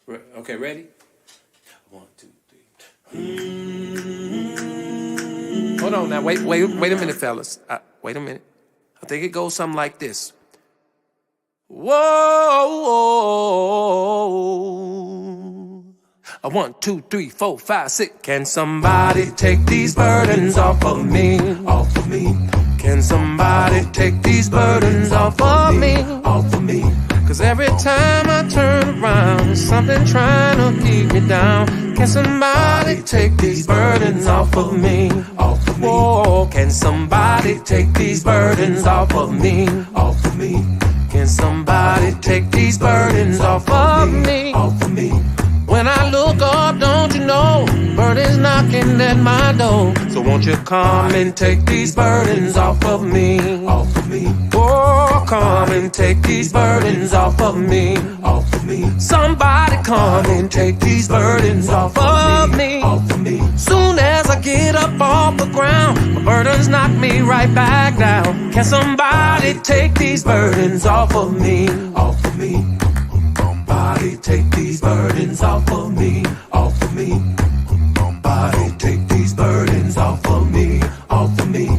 Okay, ready? One, two, three. Hold on now. Wait a minute, fellas. Wait a minute. I think it goes something like this. Whoa. A 1, 2, 3, 4, 5, 6. Can somebody take these burdens off of me? Off of me. Can somebody take these burdens off of me? Off of me. Cause every time I turn around, there's something trying to keep me down. Can somebody take these burdens off of me? Off of me. Whoa, can somebody take these burdens off of me? Off of me. Can somebody take these burdens off of me? Off of me. When I look up, don't you know, burdens knocking at my door. So won't you come and take these burdens off of me? Off of me. Oh, come and take these burdens off of me. Off of me. Somebody come and take these burdens off of me. Off of me. Soon as I get up off the ground, my burdens knock me right back down. Can somebody take these burdens off of me? Off of me. Somebody take these burdens off of me, off of me. Somebody take these burdens off of me, off of me.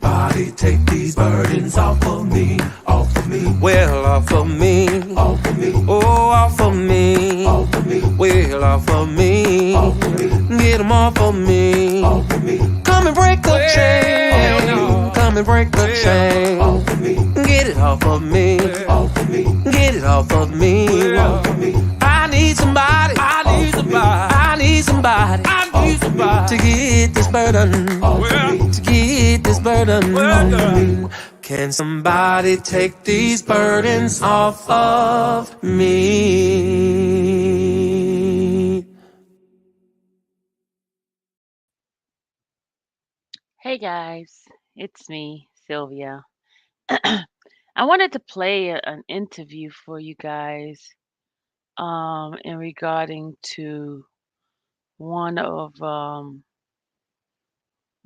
Somebody take these burdens off of me, off of me. Well, off of me, off of me. Oh, off of me, off of me. Well, off of me, off of me. Get them off of me, off of me. Come and break the chain, come and break the chain. Off of me. Get it off of me, off of me. Get it off of me, off of me. I need somebody, I need somebody, I need somebody, I need somebody to get this burden, to get this burden. Can somebody take these burdens off of me? Hey guys, it's me, Sylvia. I wanted to play an interview for you guys in regarding to one of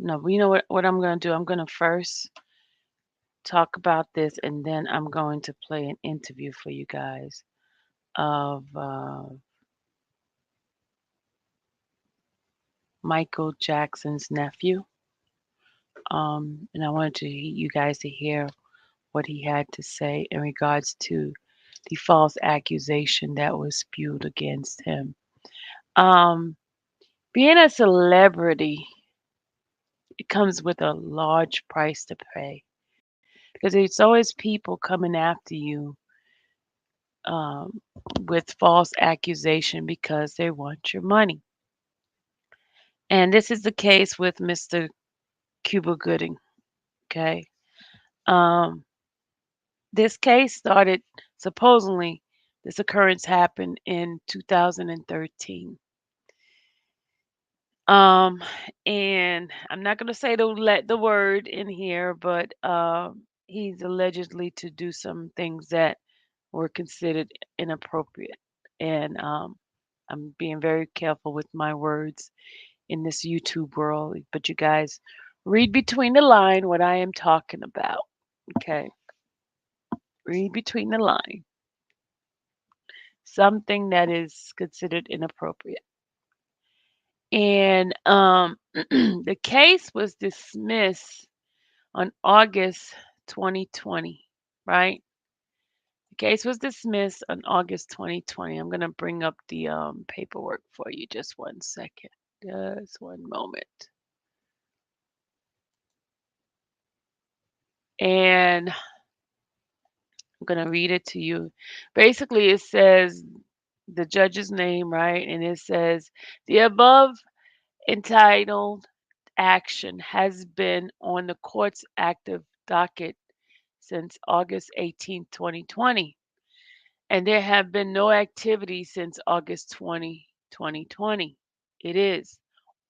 no, you know what I'm going to do? I'm going to first talk about this and then I'm going to play an interview for you guys of Michael Jackson's nephew. And I wanted you guys to hear what he had to say in regards to the false accusation that was spewed against him. Um, Being a celebrity, it comes with a large price to pay because there's always people coming after you um, with false accusation because they want your money. And this is the case with Mr. Cuba Gooding. Okay. Um, this case started supposedly, this occurrence happened in 2013. Um, and I'm not gonna say the word in here, but he's allegedly to do some things that were considered inappropriate. And I'm being very careful with my words in this YouTube world. But you guys read between the line what I am talking about. Okay, read between the line. Something that is considered inappropriate. And the case was dismissed on August 2020, right? The case was dismissed on August 2020. I'm going to bring up the paperwork for you. Just one second. Just one moment. And I'm going to read it to you. Basically, it says the judge's name, right? And it says the above entitled action has been on the court's active docket since August 18, 2020, and there have been no activity since August 2020. It is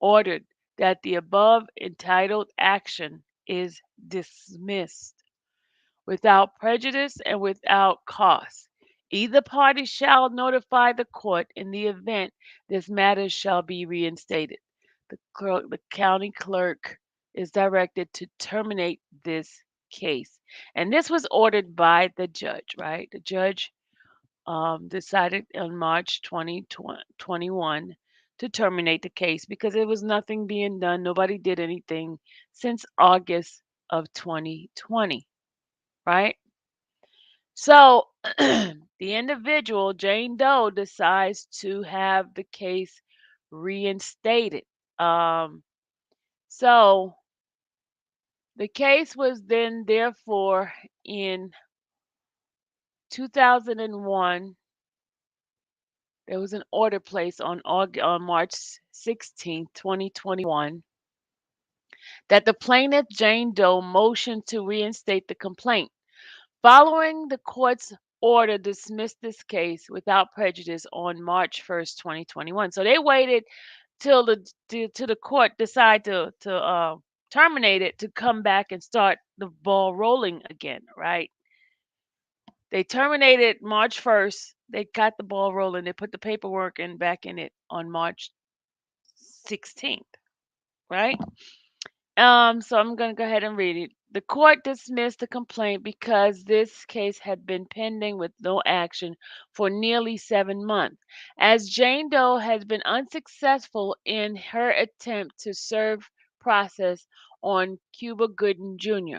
ordered that the above entitled action is dismissed without prejudice and without cause. Either party shall notify the court in the event this matter shall be reinstated. The county clerk is directed to terminate this case. And this was ordered by the judge, right? The judge decided on March 2021 to terminate the case because there was nothing being done. Nobody did anything since August of 2020, right? So the individual, Jane Doe, decides to have the case reinstated. Um, so the case was then, therefore, in 2001, there was an order placed on March 16th, 2021, that the plaintiff, Jane Doe, motioned to reinstate the complaint. Following the court's order dismissed this case without prejudice on March 1st, 2021. So they waited till the court decide to terminate it to come back and start the ball rolling again, right? They terminated March 1st. They got the ball rolling. They put the paperwork in back in it on March 16th, right? So I'm going to go ahead and read it. The court dismissed the complaint because this case had been pending with no action for nearly 7 months, as Jane Doe has been unsuccessful in her attempt to serve process on Cuba Gooding Jr.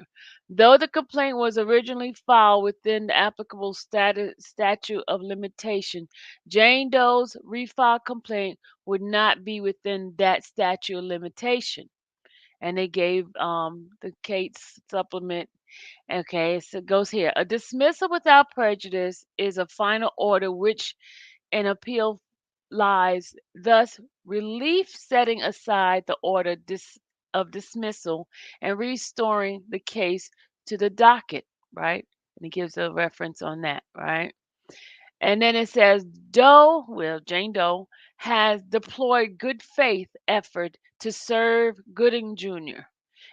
Though the complaint was originally filed within the applicable statute of limitation, Jane Doe's refiled complaint would not be within that statute of limitation, and they gave the Kate's supplement. Okay, so it goes here. A dismissal without prejudice is a final order which an appeal lies. Thus, relief setting aside the order of dismissal and restoring the case to the docket, right? And it gives a reference on that, right? And then it says Doe, well, Jane Doe, has deployed good faith effort to serve Gooding Jr.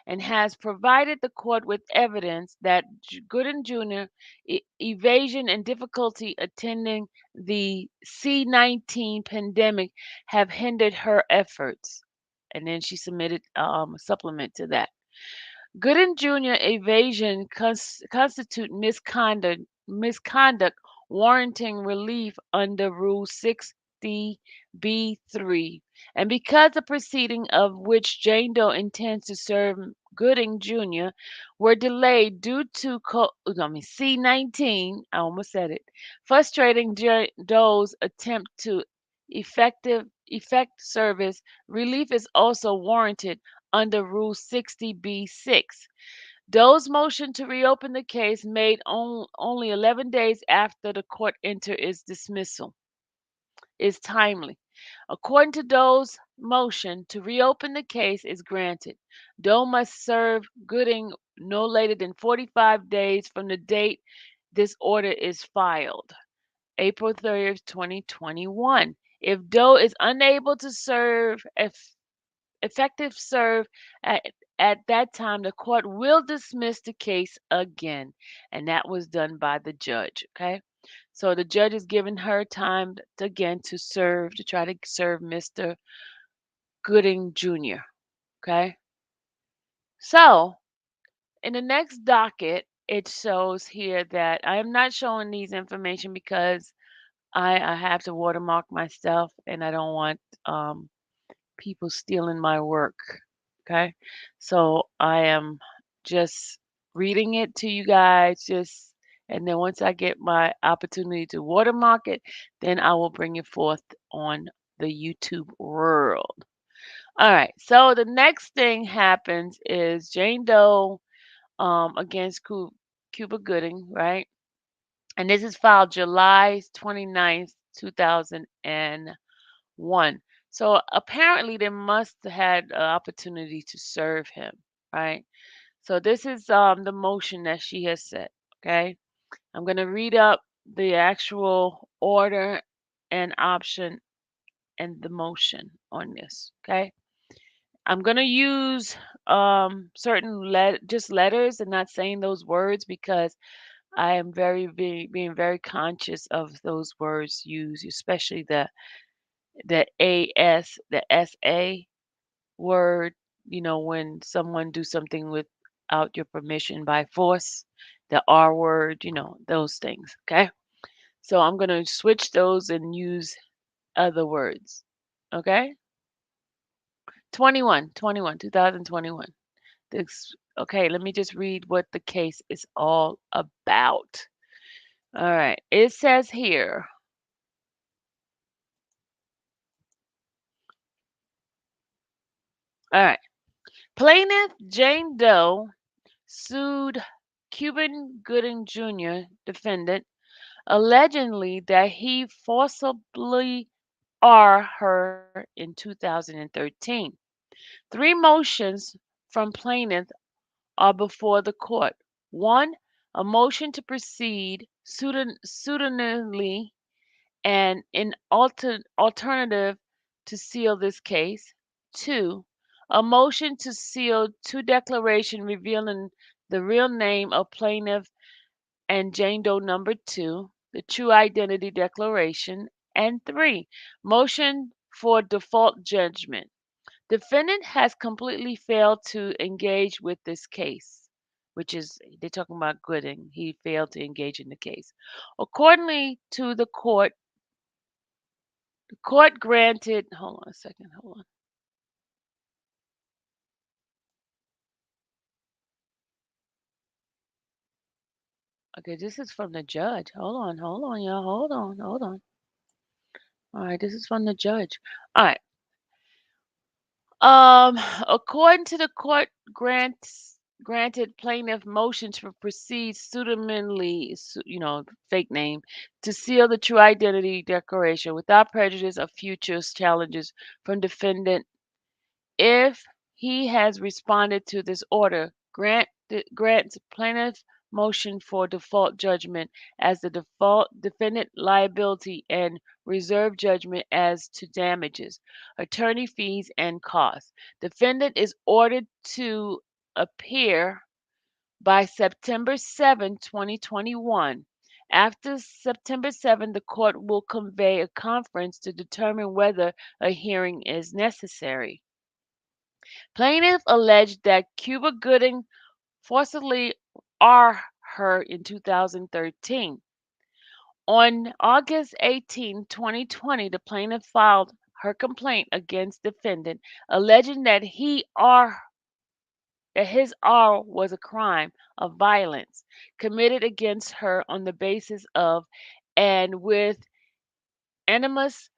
and has provided the court with evidence that Gooding Jr. Evasion and difficulty attending the C-19 pandemic have hindered her efforts. And then she submitted a supplement to that. Gooden Jr. evasion constitute misconduct warranting relief under Rule 60B3. And because the proceeding of which Jane Doe intends to serve Gooding Jr. were delayed due to C-19, I almost said it, frustrating Doe's attempt to effect service, relief is also warranted under Rule 60B6. Doe's motion to reopen the case made only 11 days after the court entered its dismissal is timely. According to Doe's motion to reopen the case is granted. Doe must serve Gooding no later than 45 days from the date this order is filed, April 30th, 2021. If Doe is unable to serve effective serve at, at that time, the court will dismiss the case again. And that was done by the judge. Okay. So the judge is giving her time again to serve, to try to serve Mr. Gooding Jr. Okay. So in the next docket, it shows here that I am not showing these information because I have to watermark my stuff and I don't want people stealing my work. Okay. So I am just reading it to you guys, just, and then once I get my opportunity to watermark it, then I will bring it forth on the YouTube world. All right. So the next thing happens is Jane Doe against Cuba Gooding, right? And this is filed July 29th, 2001. So apparently they must have had an opportunity to serve him, right? So this is the motion that she has set. Okay, I'm going to read up the actual order and option and the motion on this. Okay, I'm going to use certain just letters and not saying those words because I am being very conscious of those words used, especially the AS, the SA word, when someone do something with out your permission by force, the R word, those things. Okay. So I'm going to switch those and use other words. Okay. 2021. Okay, let me just read what the case is all about. All right. It says here, all right. Plaintiff Jane Doe sued Cuban Gooding Jr., defendant, allegedly that he forcibly R her in 2013. Three motions from plaintiff are before the court. One, a motion to proceed pseudonymly and an alternative to seal this case. Two, a motion to seal two declaration revealing the real name of plaintiff and Jane Doe number two, the true identity declaration. And three, motion for default judgment. Defendant has completely failed to engage with this case, which is, they're talking about Gooding. He failed to engage in the case. Accordingly to the court granted, hold on a second, hold on. Okay, this is from the judge. Hold on, y'all. Hold on. All right, this is from the judge. All right. Um, according to the court granted plaintiff motion to proceed pseudonymly, fake name, to seal the true identity declaration without prejudice of future challenges from defendant if he has responded to this order. Grants plaintiff motion for default judgment as the default defendant liability and reserve judgment as to damages, attorney fees, and costs. Defendant is ordered to appear by September 7, 2021. After September 7, the court will convey a conference to determine whether a hearing is necessary. Plaintiff alleged that Cuba Gooding forcibly R her in 2013. On August 18, 2020, the plaintiff filed her complaint against defendant, alleging that his R was a crime of violence committed against her on the basis of and with animus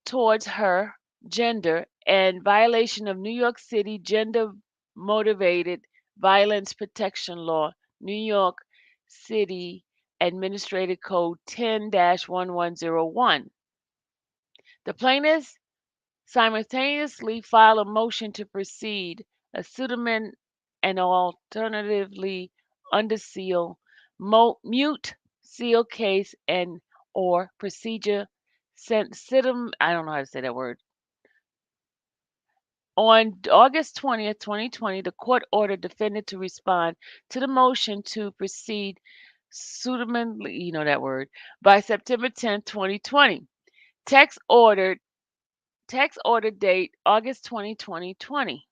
towards her gender and violation of New York City gender motivated violence protection law, New York City Administrative Code 10-1101. The plaintiffs simultaneously filed a motion to proceed a pseudonym and alternatively under seal, mute seal case and or procedure I don't know how to say that word. On August 20th, 2020, the court ordered defendant to respond to the motion to proceed pseudonym, that word, by September 10th, 2020. Text ordered text order date August 2020.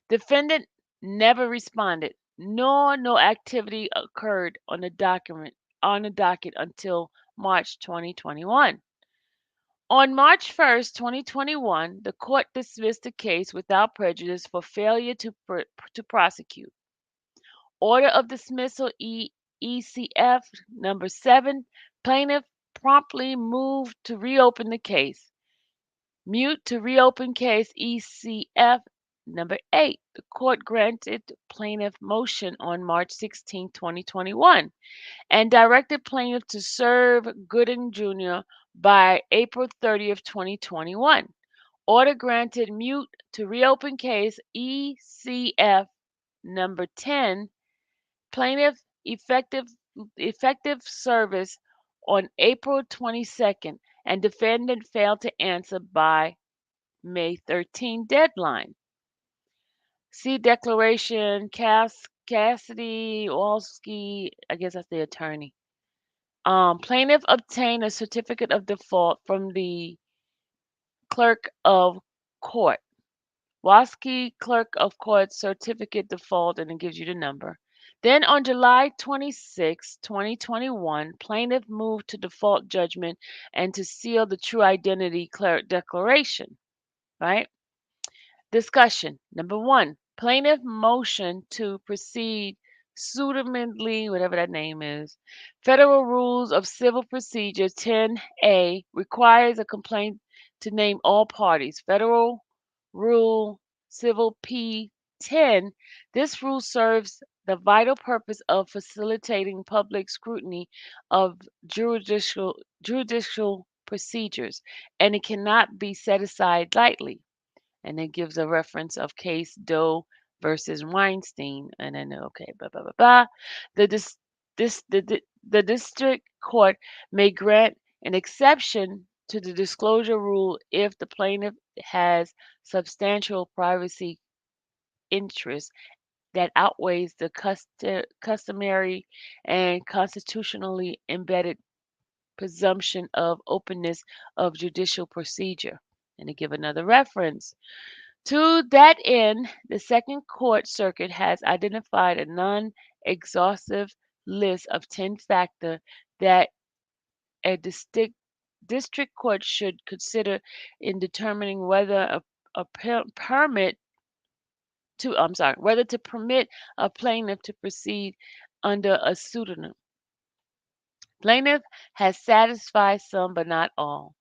Defendant never responded, nor no activity occurred on the docket until March 2021. On March 1st, 2021, the court dismissed the case without prejudice for failure to prosecute. Order of dismissal ECF number 7. Plaintiff promptly moved to reopen the case. Mute to reopen case ECF number 8. The court granted plaintiff motion on March 16, 2021 and directed plaintiff to serve Gooding Jr. by April 30th, 2021. Order granted mute to reopen case ECF number 10. Plaintiff effective service on April 22nd and defendant failed to answer by May 13 deadline. See declaration Cassidy Olski, I guess that's the attorney. Plaintiff obtained a certificate of default from the clerk of court. WASCI clerk of court certificate default, and it gives you the number. Then on July 26, 2021, plaintiff moved to default judgment and to seal the true identity declaration, right? Discussion. Number one, plaintiff motion to proceed suitably, whatever that name is. Federal Rules of Civil Procedure 10A requires a complaint to name all parties. Federal Rule Civil P 10. This rule serves the vital purpose of facilitating public scrutiny of judicial procedures, and it cannot be set aside lightly, and it gives a reference of case Doe versus Weinstein, and then okay, blah blah blah blah. The dis, the district court may grant an exception to the disclosure rule if the plaintiff has substantial privacy interest that outweighs the customary and constitutionally embedded presumption of openness of judicial procedure. And to give another reference, to that end, the Second Court Circuit has identified a non exhaustive list of 10 factors that a district court should consider in determining whether permit whether to permit a plaintiff to proceed under a pseudonym. Plaintiff has satisfied some but not all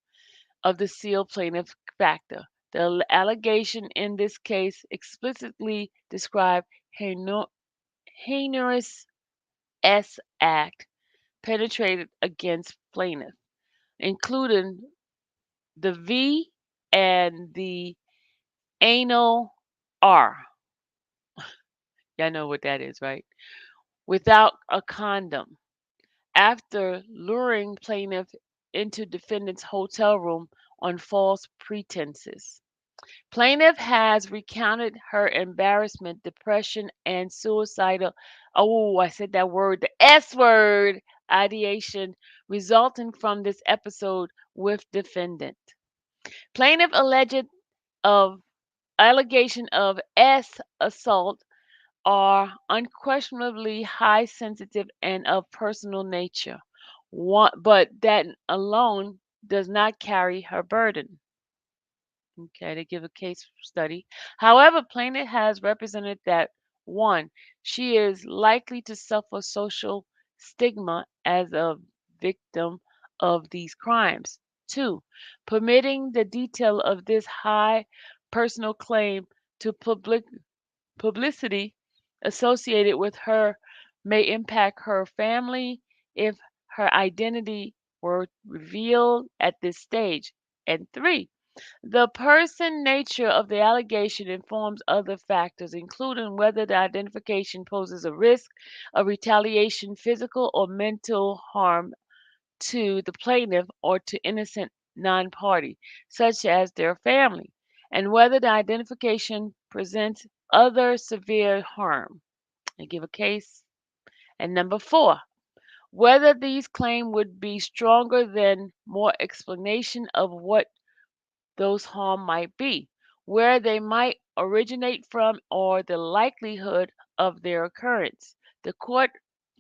of the sealed plaintiff factor. The allegation in this case explicitly described heinous act perpetrated against plaintiff, including the V and the anal R. Y'all know what that is, right? Without a condom, after luring plaintiff into defendant's hotel room on false pretenses. Plaintiff has recounted her embarrassment, depression, and suicidal, oh, I said that word, the S word, ideation resulting from this episode with defendant. Plaintiff alleged of allegation of S assault are unquestionably high sensitive and of personal nature. But that alone does not carry her burden. Okay, to give a case study. However, plaintiff has represented that one, she is likely to suffer social stigma as a victim of these crimes. Two, permitting the detail of this high personal claim to publicity associated with her may impact her family if her identity were revealed at this stage. And three, the person nature of the allegation informs other factors, including whether the identification poses a risk of retaliation, physical or mental harm to the plaintiff or to innocent non party, such as their family, and whether the identification presents other severe harm. I give a case. And number four, whether these claims would be stronger than more explanation of what those harm might be, where they might originate from, or the likelihood of their occurrence. The court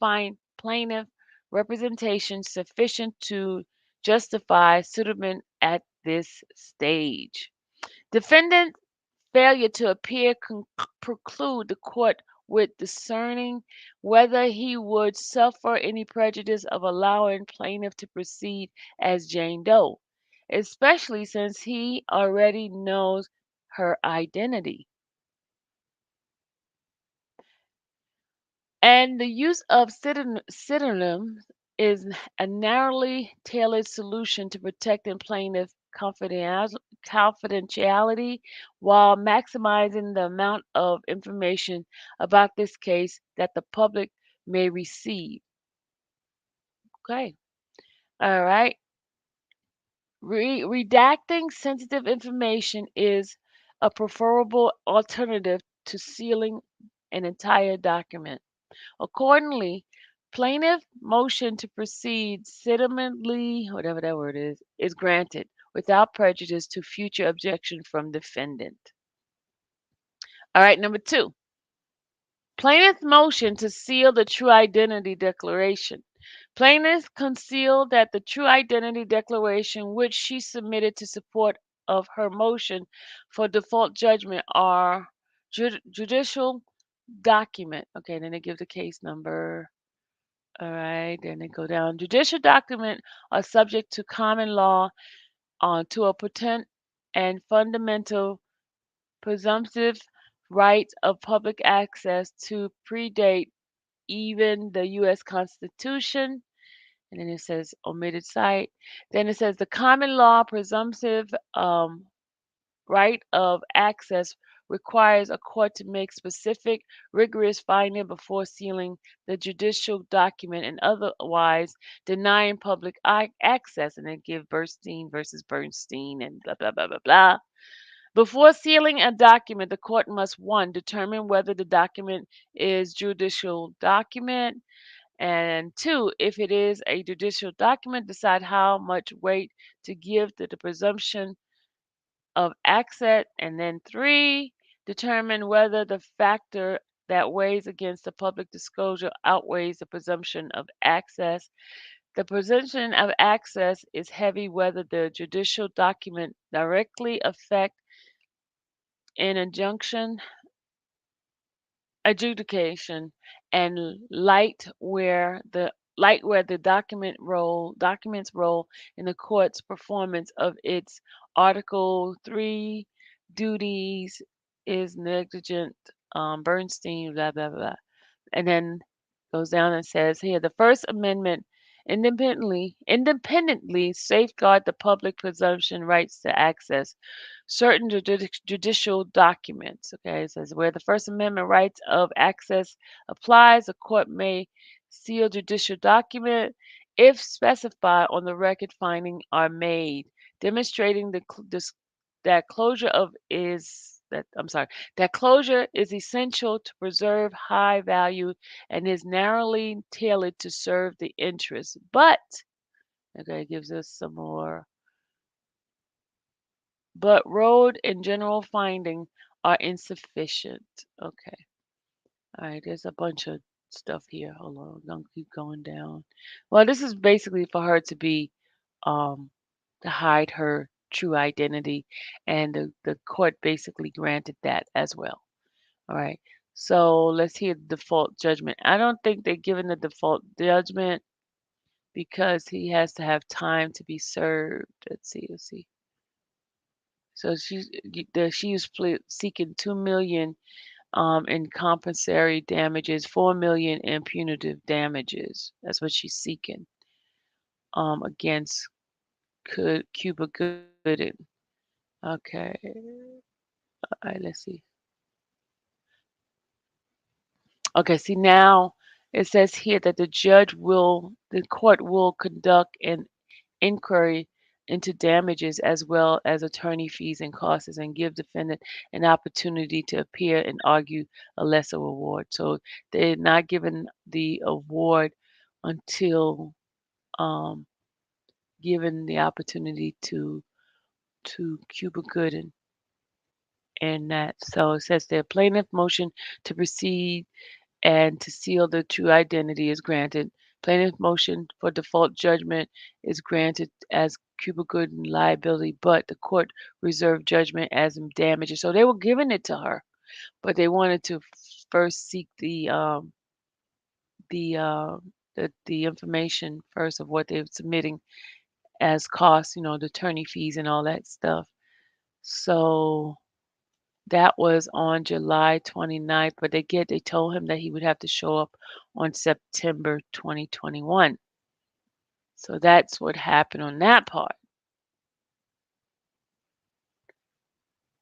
find plaintiff representation sufficient to justify suitment at this stage. Defendant failure to appear preclude the court with discerning whether he would suffer any prejudice of allowing plaintiff to proceed as Jane Doe, especially since he already knows her identity. And the use of pseudonyms is a narrowly tailored solution to protecting plaintiff confidentiality while maximizing the amount of information about this case that the public may receive. Okay. All right. Redacting sensitive information is a preferable alternative to sealing an entire document. Accordingly, plaintiff motion to proceed settlementally, whatever that word is granted without prejudice to future objection from defendant. All right, number two. Plaintiff's motion to seal the true identity declaration. Plaintiff concealed that the true identity declaration which she submitted to support of her motion for default judgment are judicial document. Okay, then they give the case number. All right, then they go down. Judicial document are subject to common law to a potent and fundamental presumptive right of public access to predate even the U.S. Constitution. And then it says omitted site. Then it says the common law presumptive right of access requires a court to make specific, rigorous finding before sealing the judicial document and otherwise denying public access. And then give Bernstein versus Bernstein and blah, blah, blah, blah, blah. Before sealing a document, the court must one, determine whether the document is judicial document, and two, if it is a judicial document, decide how much weight to give to the presumption of access, and then three, determine whether the factor that weighs against the public disclosure outweighs the presumption of access. The presumption of access is heavy whether the judicial document directly affect an injunction adjudication, and light where the documents role in the court's performance of its Article 3 duties is negligent. Bernstein, blah blah blah, and then goes down and says here the First Amendment independently safeguard the public presumption rights to access certain judicial documents. Okay, it says where the First Amendment rights of access applies, the court may seal judicial document if specified on the record finding are made, demonstrating that closure of is that I'm sorry that closure is essential to preserve high value and is narrowly tailored to serve the interest. But okay, it gives us some more. But road and general finding are insufficient. Okay. All right. There's a bunch of stuff here. Hold on. I'm gonna keep going down. Well, this is basically for her to be um to hide her true identity, and the court basically granted that as well. All right. So let's hear the default judgment. I don't think they're giving the default judgment because he has to have time to be served. Let's see. Let's see. So she was seeking 2 million in compensatory damages, 4 million in punitive damages. That's what she's seeking against Cuba Gooding. Okay, all right, let's see. Okay, see now it says here that the court will conduct an inquiry into damages as well as attorney fees and costs and give defendant an opportunity to appear and argue a lesser award. So they're not given the award until um, given the opportunity to Cuba Gooding and that. So it says the plaintiff motion to proceed and to seal the true identity is granted. Plaintiff motion for default judgment is granted as Cuba Gooding liability, but the court reserved judgment as damages. So they were giving it to her, but they wanted to first seek the the information first of what they're submitting as costs, the attorney fees and all that stuff. So that was on July 29th, but they told him that he would have to show up on September 2021. So that's what happened on that part.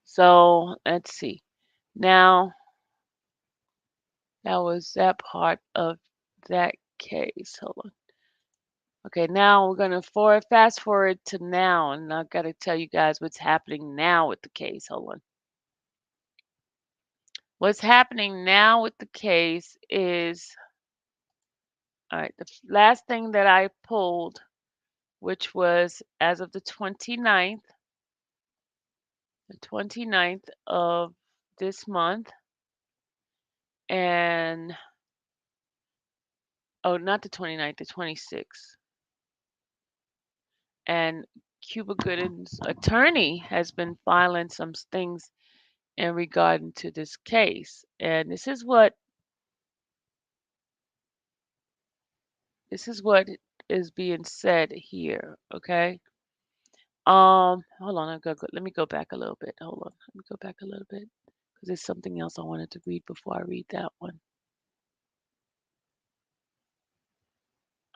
So let's see. Now that was that part of that case. Hold on. Okay, now we're gonna fast forward to now, and I've got to tell you guys what's happening now with the case. Hold on. What's happening now with the case is, all right, the last thing that I pulled, which was as of the 29th of this month. And oh, not the 29th, the 26th. And Cuba Gooding's attorney has been filing some things in regard to this case. And this is what is being said here, okay? Hold on, let me go back a little bit. Hold on, let me go back a little bit because there's something else I wanted to read before I read that one.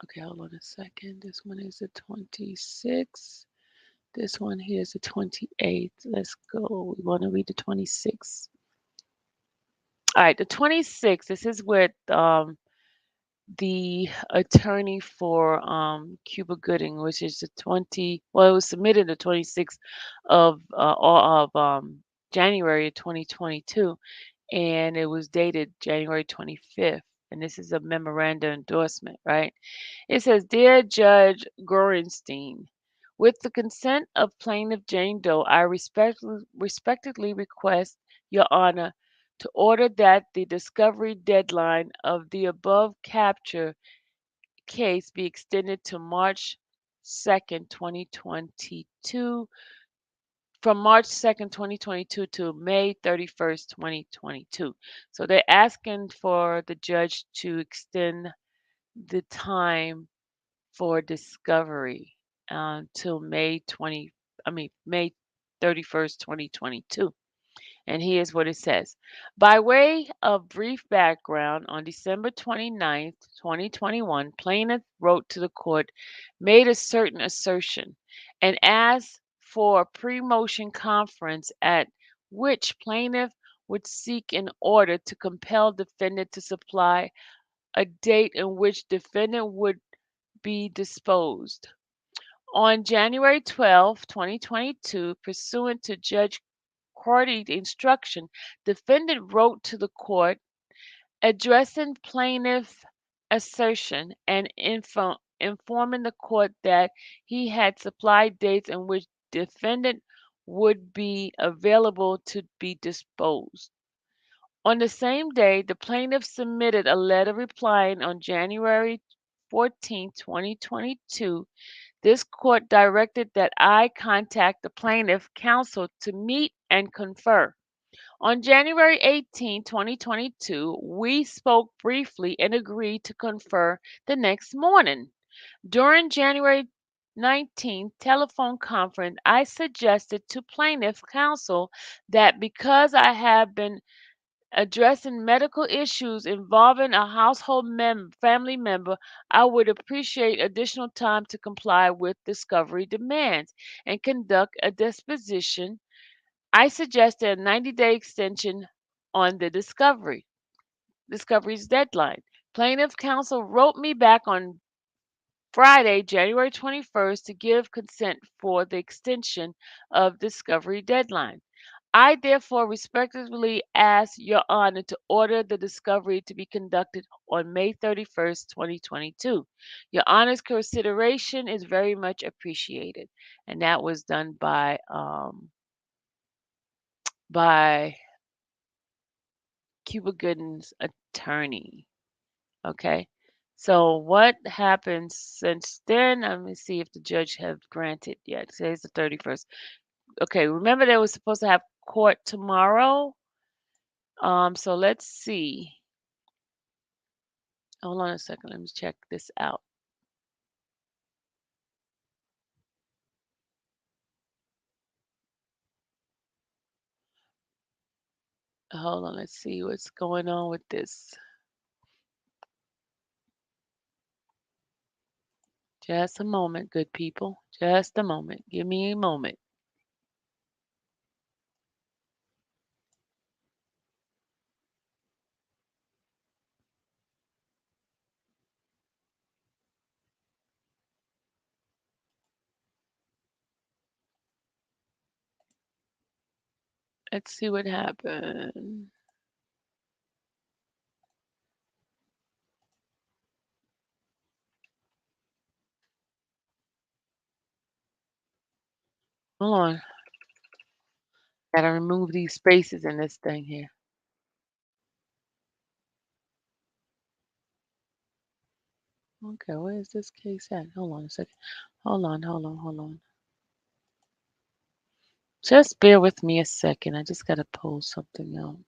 Okay, hold on a second. This one is the 26th. This one here is the 28th. Let's go. We want to read the 26th. All right, the 26th. This is with the attorney for Cuba Gooding, which is the 20. Well, it was submitted the 26th of January 2022, and it was dated January 25th. And this is a memorandum endorsement, right? It says, "Dear Judge Gorenstein, with the consent of plaintiff Jane Doe, I respectfully request Your Honor to order that the discovery deadline of the above capture case be extended to March 2nd, 2022, from March 2nd, 2022 to May 31st, 2022. So they're asking for the judge to extend the time for discovery till May 31st, 2022. And here's what it says. By way of brief background, on December 29th, 2021, plaintiff wrote to the court, made a certain assertion, and asked for a pre-motion conference at which plaintiff would seek an order to compel defendant to supply a date in which defendant would be disposed. On January 12, 2022, pursuant to Judge Cordy's instruction, defendant wrote to the court addressing plaintiff assertion and informing the court that he had supplied dates in which defendant would be available to be disposed. On the same day, the plaintiff submitted a letter replying on January 14, 2022. This court directed that I contact the plaintiff counsel to meet and confer. On January 18, 2022, we spoke briefly and agreed to confer the next morning. During January 19th telephone conference, I suggested to plaintiff counsel that because I have been addressing medical issues involving a household family member, I would appreciate additional time to comply with discovery demands and conduct a disposition. I suggested a 90-day extension on the discovery's deadline. Plaintiff counsel wrote me back on Friday, January 21st, to give consent for the extension of discovery deadline. I therefore respectfully ask Your Honor to order the discovery to be conducted on May 31st, 2022. Your Honor's consideration is very much appreciated. And that was done by Cuba Gooding's attorney. Okay. So what happens since then? Let me see if the judge have granted yet. Today's the 31st. Okay, remember they were supposed to have court tomorrow. So let's see. Hold on a second. Let me check this out. Hold on. Let's see what's going on with this. Just a moment, good people. Just a moment. Give me a moment. Let's see what happened. Hold on. Gotta remove these spaces in this thing here. Okay, where is this case at? Hold on a second. Hold on. Just bear with me a second. I just got to pull something out.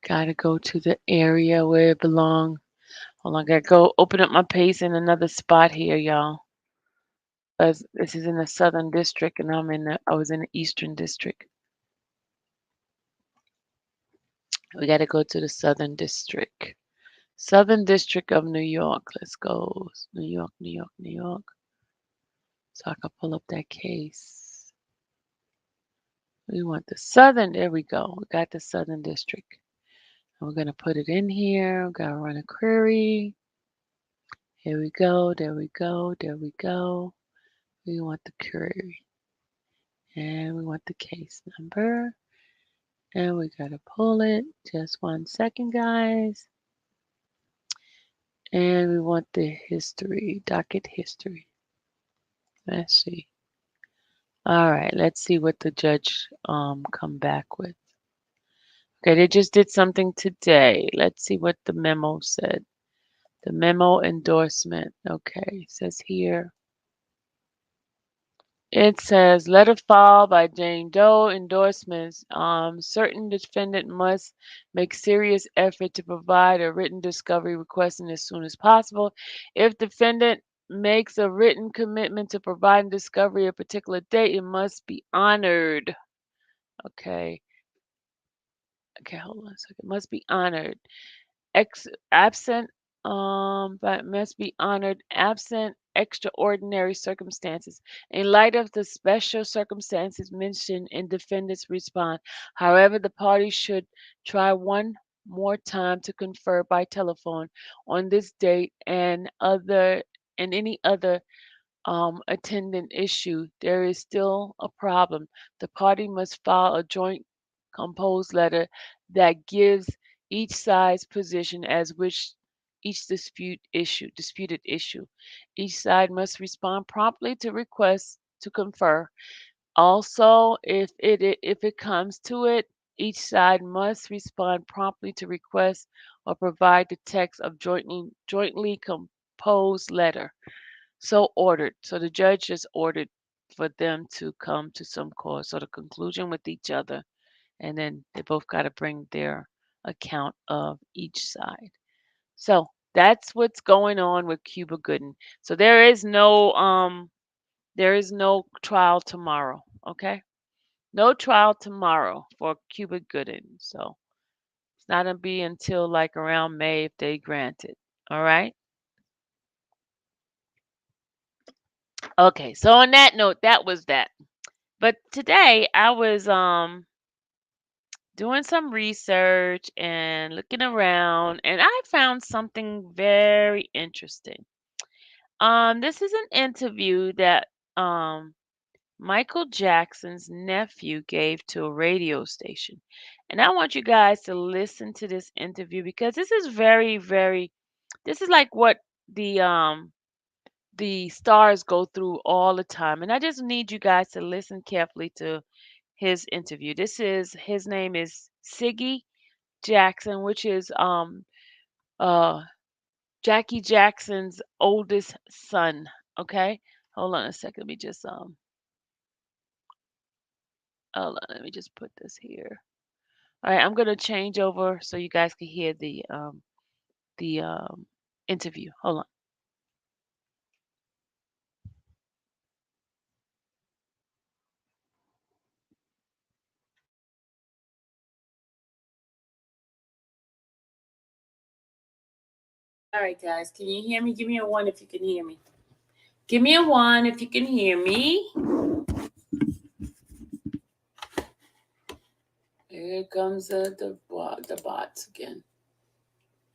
Got to go to the area where it belongs. Hold on, got to go open up my pace in another spot here, y'all. As this is in the Southern District, and I was in the Eastern District. We got to go to the Southern District. Southern District of New York. Let's go. New York, New York, New York. So I can pull up that case. We want the Southern. There we go. We got the Southern District. And we're going to put it in here. We're going to run a query. Here we go. There we go. There we go. We want the query. And we want the case number. And we got to pull it. Just 1 second, guys. And we want the history, docket history. Let's see. All right, let's see what the judge come back with. Okay, they just did something today. Let's see what the memo said. The memo endorsement. Okay, it says here. It says letter filed by Jane Doe endorsements. Certain defendant must make serious effort to provide a written discovery requesting as soon as possible. If defendant makes a written commitment to providing discovery at a particular date, it must be honored. Okay. Okay, hold on a second. Must be honored. Absent, but must be honored absent extraordinary circumstances. In light of the special circumstances mentioned in defendant's response, however, the parties should try one more time to confer by telephone on this date and any other attendant issue. There is still a problem. The party must file a joint composed letter that gives each side's position as which each disputed issue. Each side must respond promptly to requests to confer. Also, if it comes to it, each side must respond promptly to requests or provide the text of jointly composed letter. So ordered. So the judge just ordered for them to come to some sort of conclusion with each other, and then they both got to bring their account of each side. So that's what's going on with Cuba Gooding. So there is no trial tomorrow. Okay, no trial tomorrow for Cuba Gooding. So it's not gonna be until like around May if they grant it. All right. Okay. So on that note, that was that. But today I was doing some research and looking around, and I found something very interesting. This is an interview that Michael Jackson's nephew gave to a radio station. And I want you guys to listen to this interview because this is very, very this is like what the stars go through all the time. And I just need you guys to listen carefully to his interview. His name is Siggy Jackson, which is uh Jackie Jackson's oldest son. Okay? Hold on a second. Hold on, let me just put this here. All right, I'm gonna change over so you guys can hear the interview. Hold on. All right, guys, can you hear me? Give me a one if you can hear me. Give me a one if you can hear me. Here comes the bots again.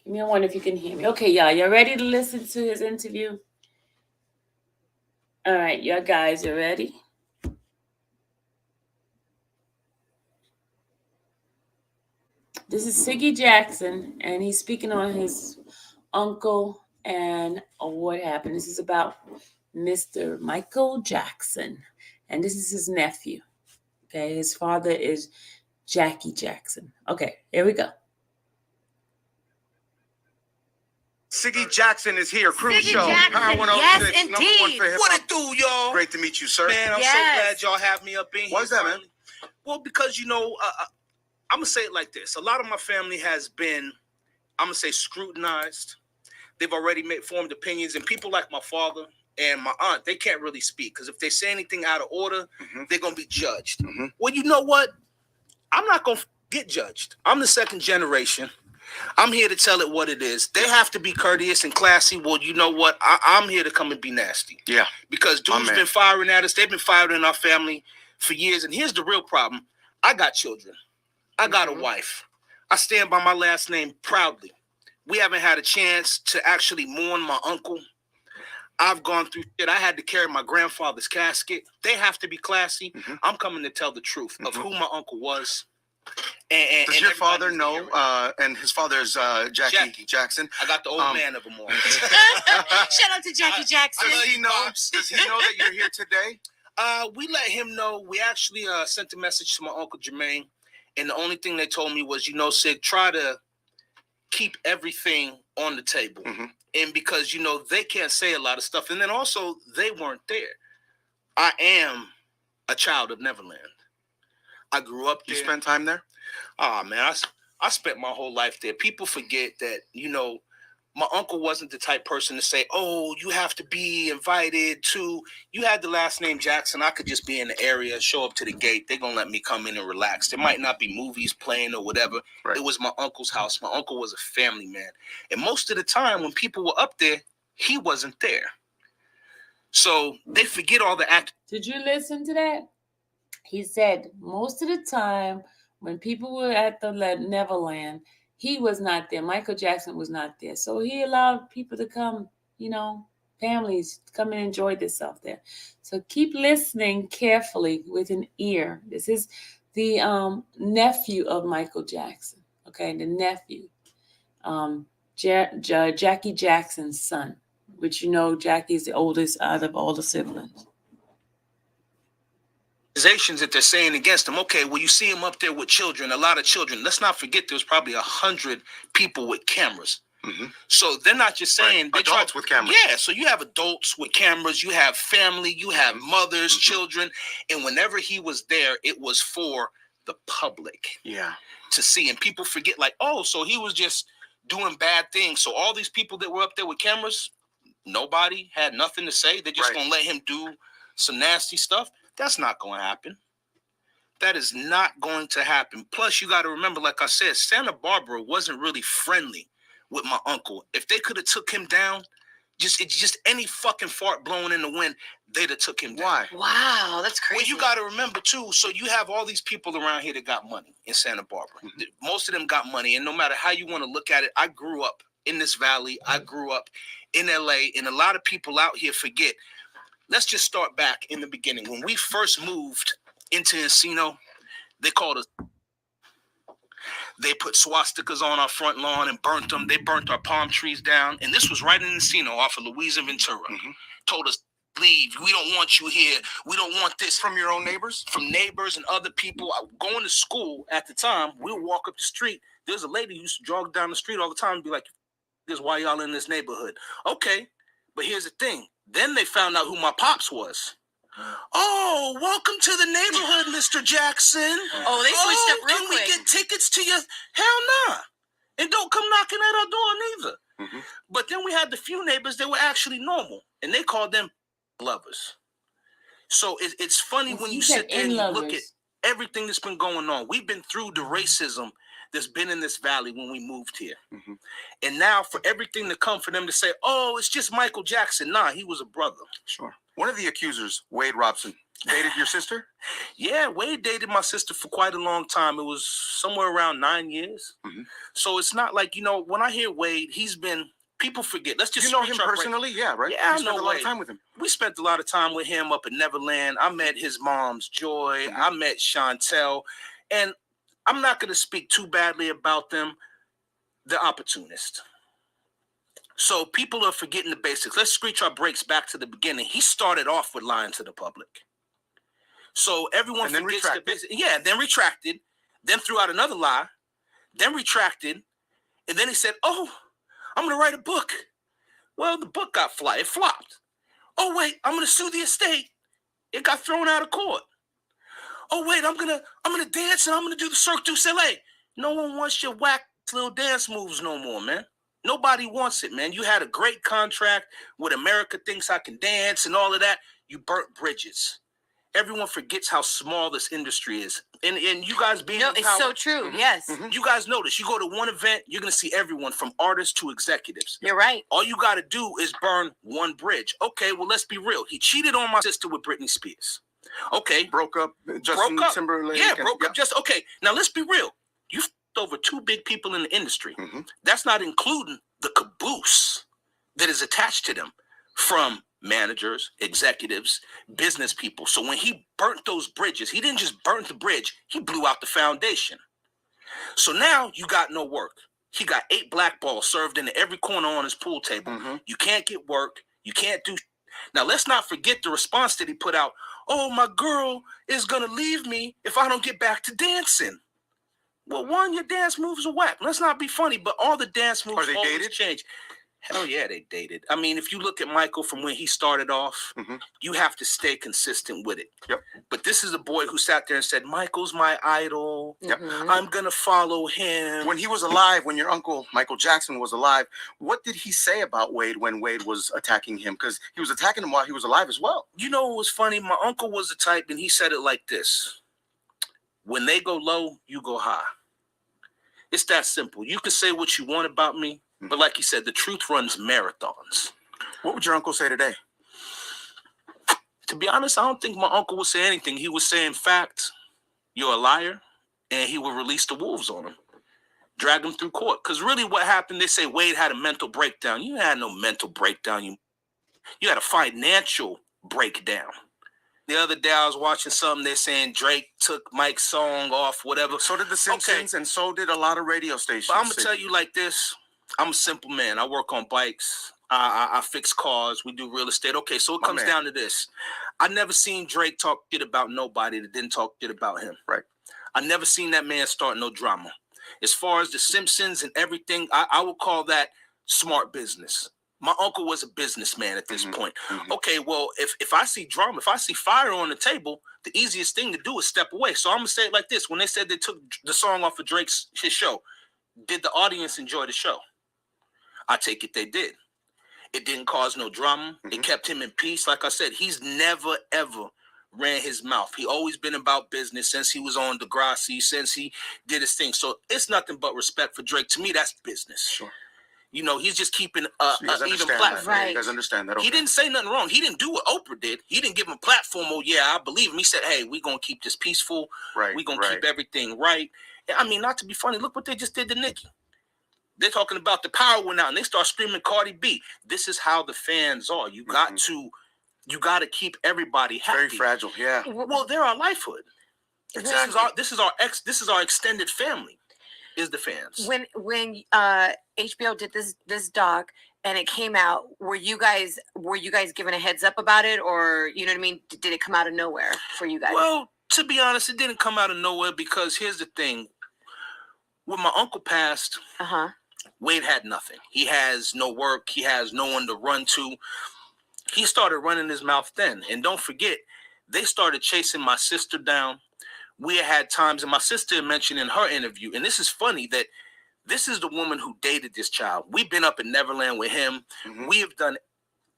Give me a one if you can hear me. Okay, y'all, you ready to listen to his interview? All right, y'all guys, you ready? This is Siggy Jackson, and he's speaking on his uncle and what happened. This is about Mr. Michael Jackson, and this is his nephew. Okay, his father is Jackie Jackson. Okay, here we go. Siggy Jackson is here. Cruise Siggy Show. Jackson, Power 106, yes, number one indeed. for hip-hop. What it do, y'all? Great to meet you, sir. Man, I'm Yes. so glad y'all have me up in here. Why is that, man? Well, because, I'm going to say it like this. A lot of my family has been, I'm going to say, scrutinized. They've already formed opinions. And people like my father and my aunt, they can't really speak. Because if they say anything out of order, they're going to be judged. Well, you know what? I'm not going to get judged. I'm the second generation. I'm here to tell it what it is. They have to be courteous and classy. Well, you know what? I'm here to come and be nasty. Yeah. Because dudes been firing at us. They've been firing our family for years. And here's the real problem. I got children. I got a wife. I stand by my last name proudly. We haven't had a chance to actually mourn my uncle. I've gone through shit. I had to carry my grandfather's casket. They have to be classy. I'm coming to tell the truth of who my uncle was. Does your father know? And his father is Jackie Jackson. I got the old man of them all. Shout out to Jackie Jackson. Does he know? Does he know that you're here today? We let him know. We actually sent a message to my uncle Jermaine, and the only thing they told me was, Sig, try to keep everything on the table. And because they can't say a lot of stuff, and then also they weren't there. I am a child of Neverland. I grew up there. You spent time there? Oh, man, I spent my whole life there. People forget that, my uncle wasn't the type person to say, oh, you have to be invited to. You had the last name Jackson. I could just be in the area, show up to the gate. They're going to let me come in and relax. There might not be movies playing or whatever. Right. It was my uncle's house. My uncle was a family man. And most of the time when people were up there, he wasn't there. So they forget all the act. Did you listen to that? He said most of the time when people were at the Neverland, he was not there. Michael Jackson was not there. So he allowed people to come, families to come and enjoy themselves there. So keep listening carefully with an ear. This is the nephew of Michael Jackson. Okay, the nephew. Jackie Jackson's son, which Jackie's the oldest out of all the siblings. That they're saying against him. Okay, well, you see him up there with children, a lot of children. Let's not forget there was probably 100 people with cameras. So they're not just saying adults with cameras. Yeah, so you have adults with cameras, you have family, you have mothers, children, and whenever he was there, it was for the public. Yeah, to see. And people forget, like, oh, so he was just doing bad things. So all these people that were up there with cameras, nobody had nothing to say. They're just gonna let him do some nasty stuff. That's not going to happen. That is not going to happen. Plus, you got to remember, like I said, Santa Barbara wasn't really friendly with my uncle. If they could have took him down, just any fucking fart blowing in the wind, they'd have took him down. Why? Wow, that's crazy. Well, you got to remember, too, so you have all these people around here that got money in Santa Barbara. Most of them got money, and no matter how you want to look at it, I grew up in this valley. I grew up in L.A., and a lot of people out here forget. Let's just start back in the beginning. When we first moved into Encino, they called us. They put swastikas on our front lawn and burnt them. They burnt our palm trees down. And this was right in Encino off of Louisa Ventura. Told us, leave. We don't want you here. We don't want this. From your own neighbors? From neighbors and other people. Going to school at the time, we'll walk up the street. There's a lady who used to jog down the street all the time and be like, this is why y'all in this neighborhood. Okay, but here's the thing. Then they found out who my pops was. Oh, welcome to the neighborhood, Mr. Jackson. Oh, they switched up real quick. Can we get tickets to your? Hell nah. And don't come knocking at our door neither. But then we had the few neighbors that were actually normal, and they called them lovers. So it's funny when you sit there and you look at everything that's been going on. We've been through the racism that's been in this valley when we moved here. And now for everything to come for them to say, oh, it's just Michael Jackson. Nah, he was a brother. Sure. One of the accusers, Wade Robson, dated your sister? Yeah, Wade dated my sister for quite a long time. It was somewhere around 9 years. So it's not like, when I hear Wade, he's been, people forget. Let's just know him personally? Yeah, right? Yeah, I know spent a lot of time with him. We spent a lot of time with him up at Neverland. I met his mom's Joy. I met Chantel. And I'm not going to speak too badly about them. They're opportunists. So people are forgetting the basics. Let's screech our brakes back to the beginning. He started off with lying to the public. So everyone forgets the basics. Yeah, then retracted, then threw out another lie, then retracted, and then he said, oh, I'm going to write a book. Well, the book got it flopped. Oh, wait, I'm going to sue the estate. It got thrown out of court. Oh, wait, I'm gonna dance and I'm going to do the Cirque du Soleil. No one wants your whack little dance moves no more, man. Nobody wants it, man. You had a great contract with America Thinks I Can Dance and all of that. You burnt bridges. Everyone forgets how small this industry is. And you guys being in it's power, so true. Yes. You guys know this. You go to one event, you're going to see everyone from artists to executives. You're right. All you got to do is burn one bridge. Okay, well, let's be real. He cheated on my sister with Britney Spears. Okay. Broke up. Justin Timberlake. Yeah, broke up. Okay. Now, let's be real. You f***ed over two big people in the industry. That's not including the caboose that is attached to them from managers, executives, business people. So when he burnt those bridges, he didn't just burn the bridge, he blew out the foundation. So now you got no work. He got 8 black balls served into every corner on his pool table. You can't get work. You can't do. Now, let's not forget the response that he put out. Oh, my girl is going to leave me if I don't get back to dancing. Well, one, your dance moves are whack. Let's not be funny, but all the dance moves always change. Hell yeah, they dated. I mean, if you look at Michael from when he started off, you have to stay consistent with it. But this is a boy who sat there and said, Michael's my idol. I'm going to follow him. When he was alive, when your uncle Michael Jackson was alive, what did he say about Wade when Wade was attacking him? Because he was attacking him while he was alive as well. You know what was funny? My uncle was the type, and he said it like this. When they go low, you go high. It's that simple. You can say what you want about me, but like you said, the truth runs marathons. What would your uncle say today? To be honest, I don't think my uncle would say anything. He would say, in fact, you're a liar, and he would release the wolves on him, drag him through court. Because really what happened, they say Wade had a mental breakdown. You had no mental breakdown. You had a financial breakdown. The other day I was watching something, they're saying Drake took Mike's song off, whatever. So did the Simpsons, and so did a lot of radio stations. But I'm going to tell you like this. I'm a simple man. I work on bikes. I fix cars. We do real estate. Okay, so it comes down to this. I never seen Drake talk shit about nobody that didn't talk shit about him. Right. I never seen that man start no drama. As far as the Simpsons and everything, I would call that smart business. My uncle was a businessman at this point. Okay, well, if I see drama, if I see fire on the table, the easiest thing to do is step away. So I'm going to say it like this. When they said they took the song off of his show, did the audience enjoy the show? I take it they did. It didn't cause no drama. It kept him in peace. Like I said, he's never, ever ran his mouth. He always been about business since he was on Degrassi, since he did his thing. So it's nothing but respect for Drake. To me, that's business. Sure. You know, he's just keeping even platform. Right. You guys understand that? Okay. He didn't say nothing wrong. He didn't do what Oprah did. He didn't give him a platform. Oh, yeah, I believe him. He said, hey, we're going to keep this peaceful. Right. We're going to keep everything right. I mean, not to be funny, look what they just did to Nicki. They're talking about the power went out, and they start screaming Cardi B. This is how the fans are. You got to keep everybody happy. Very fragile, yeah. Well, they're our lifehood. Exactly. This is our extended family. Is the fans. When HBO did this doc and it came out, were you guys given a heads up about it, or you know what I mean? Did it come out of nowhere for you guys? Well, to be honest, it didn't come out of nowhere because here's the thing. When my uncle passed, Wade had nothing. He has no work. He has no one to run to. He started running his mouth then. And don't forget, they started chasing my sister down. We had times, and my sister mentioned in her interview, and this is funny, that this is the woman who dated this child. We've been up in Neverland with him. We have done,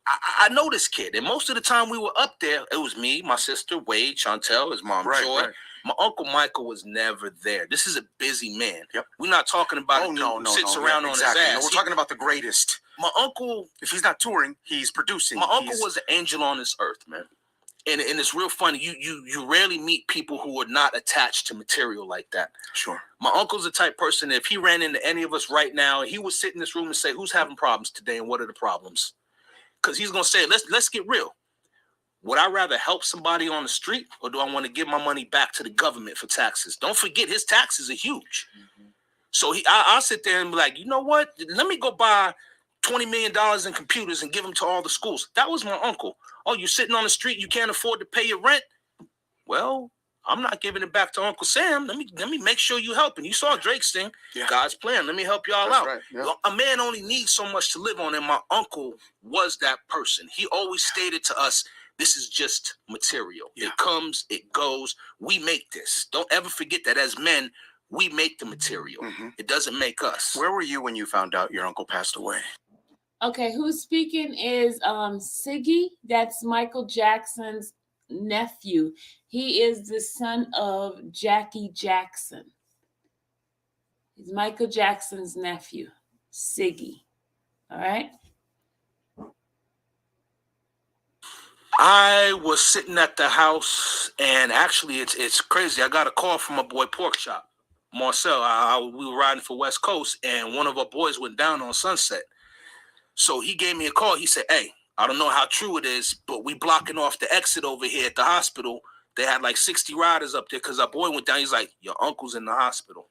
I know this kid, and most of the time we were up there, it was me, my sister, Wade, Chantel, his mom, Joy. Right. My uncle Michael was never there. This is a busy man. We're not talking about a dude who sits around on his ass. No, we're talking about the greatest. My uncle, if he's not touring, he's producing. My uncle was an angel on this earth, man. And it's real funny. You rarely meet people who are not attached to material like that. Sure. My uncle's the type person, if he ran into any of us right now, he would sit in this room and say, who's having problems today and what are the problems? Because he's going to say, let's get real. would I rather help somebody on the street, or do I want to give my money back to the government for taxes? Don't forget, his taxes are huge. So I'll sit there and be like, you know what? Let me go buy $20 million in computers and give them to all the schools. That was my uncle. Oh, you're sitting on the street, you can't afford to pay your rent? Well, I'm not giving it back to Uncle Sam. Let me make sure you helping. You saw Drake's thing. Yeah. God's plan. Let me help y'all out. Right. Yeah. A man only needs so much to live on, and my uncle was that person. He always stated to us, this is just material. Yeah. It comes, it goes. We make this. Don't ever forget that as men, we make the material. It doesn't make us. Where were you when you found out your uncle passed away? Okay, who's speaking is Siggy. That's Michael Jackson's nephew. He is the son of Jackie Jackson. He's Michael Jackson's nephew, Siggy. All right. I was sitting at the house, and actually, it's crazy. I got a call from my boy Pork Chop, Marcel. We were riding for West Coast, and one of our boys went down on Sunset. So he gave me a call. He said, hey, I don't know how true it is, but we blocking off the exit over here at the hospital. They had like 60 riders up there because our boy went down. He's like, your uncle's in the hospital.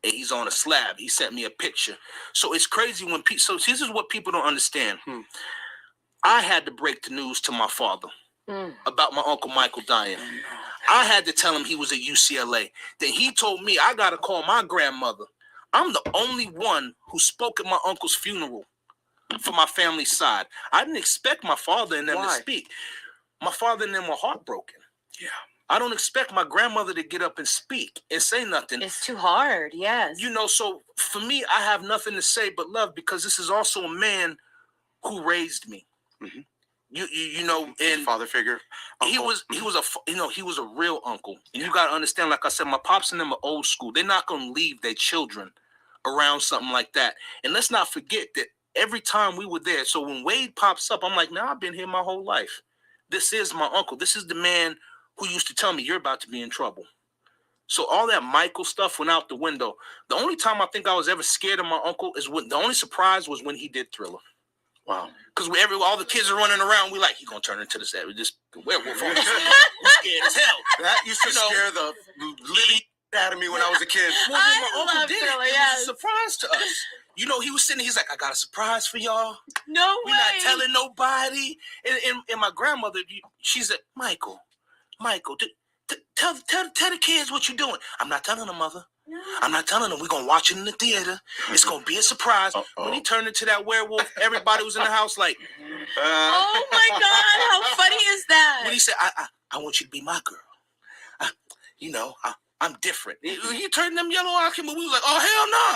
And he's on a slab. He sent me a picture. So it's crazy when people, so this is what people don't understand. I had to break the news to my father about my Uncle Michael dying. I had to tell him he was at UCLA. Then he told me I got to call my grandmother. I'm the only one who spoke at my uncle's funeral for my family's side. I didn't expect my father and them to speak. My father and them were heartbroken. Yeah. I don't expect my grandmother to get up and speak and say nothing. It's too hard, yes. You know, so for me, I have nothing to say but love, because this is also a man who raised me. You know, and father figure. Uncle. He was a real uncle. And you gotta understand, like I said, my pops and them are old school. They're not gonna leave their children around something like that. And let's not forget that every time we were there, so when Wade pops up, I'm like, man, I've been here my whole life. This is my uncle. This is the man who used to tell me, you're about to be in trouble. So all that Michael stuff went out the window. The only time I think I was ever scared of my uncle is when the only surprise was when he did Thriller. Wow. Because all the kids are running around, we like, he gonna turn into this werewolf. We're scared as hell. That used to scare the living out of me when I was a kid. Well, my uncle did Thriller, it. It was a surprise to us. You know, he was sitting, he's like, I got a surprise for y'all. No We're not telling nobody. And my grandmother, she said, Michael, tell the kids what you're doing. I'm not telling them, mother. No. I'm not telling them. We're going to watch it in the theater. It's going to be a surprise. When he turned into that werewolf, everybody was in the house like, oh my God, how funny is that? When he said, I want you to be my girl. I'm different. He turned them yellow eyes, but we was like, oh, hell no.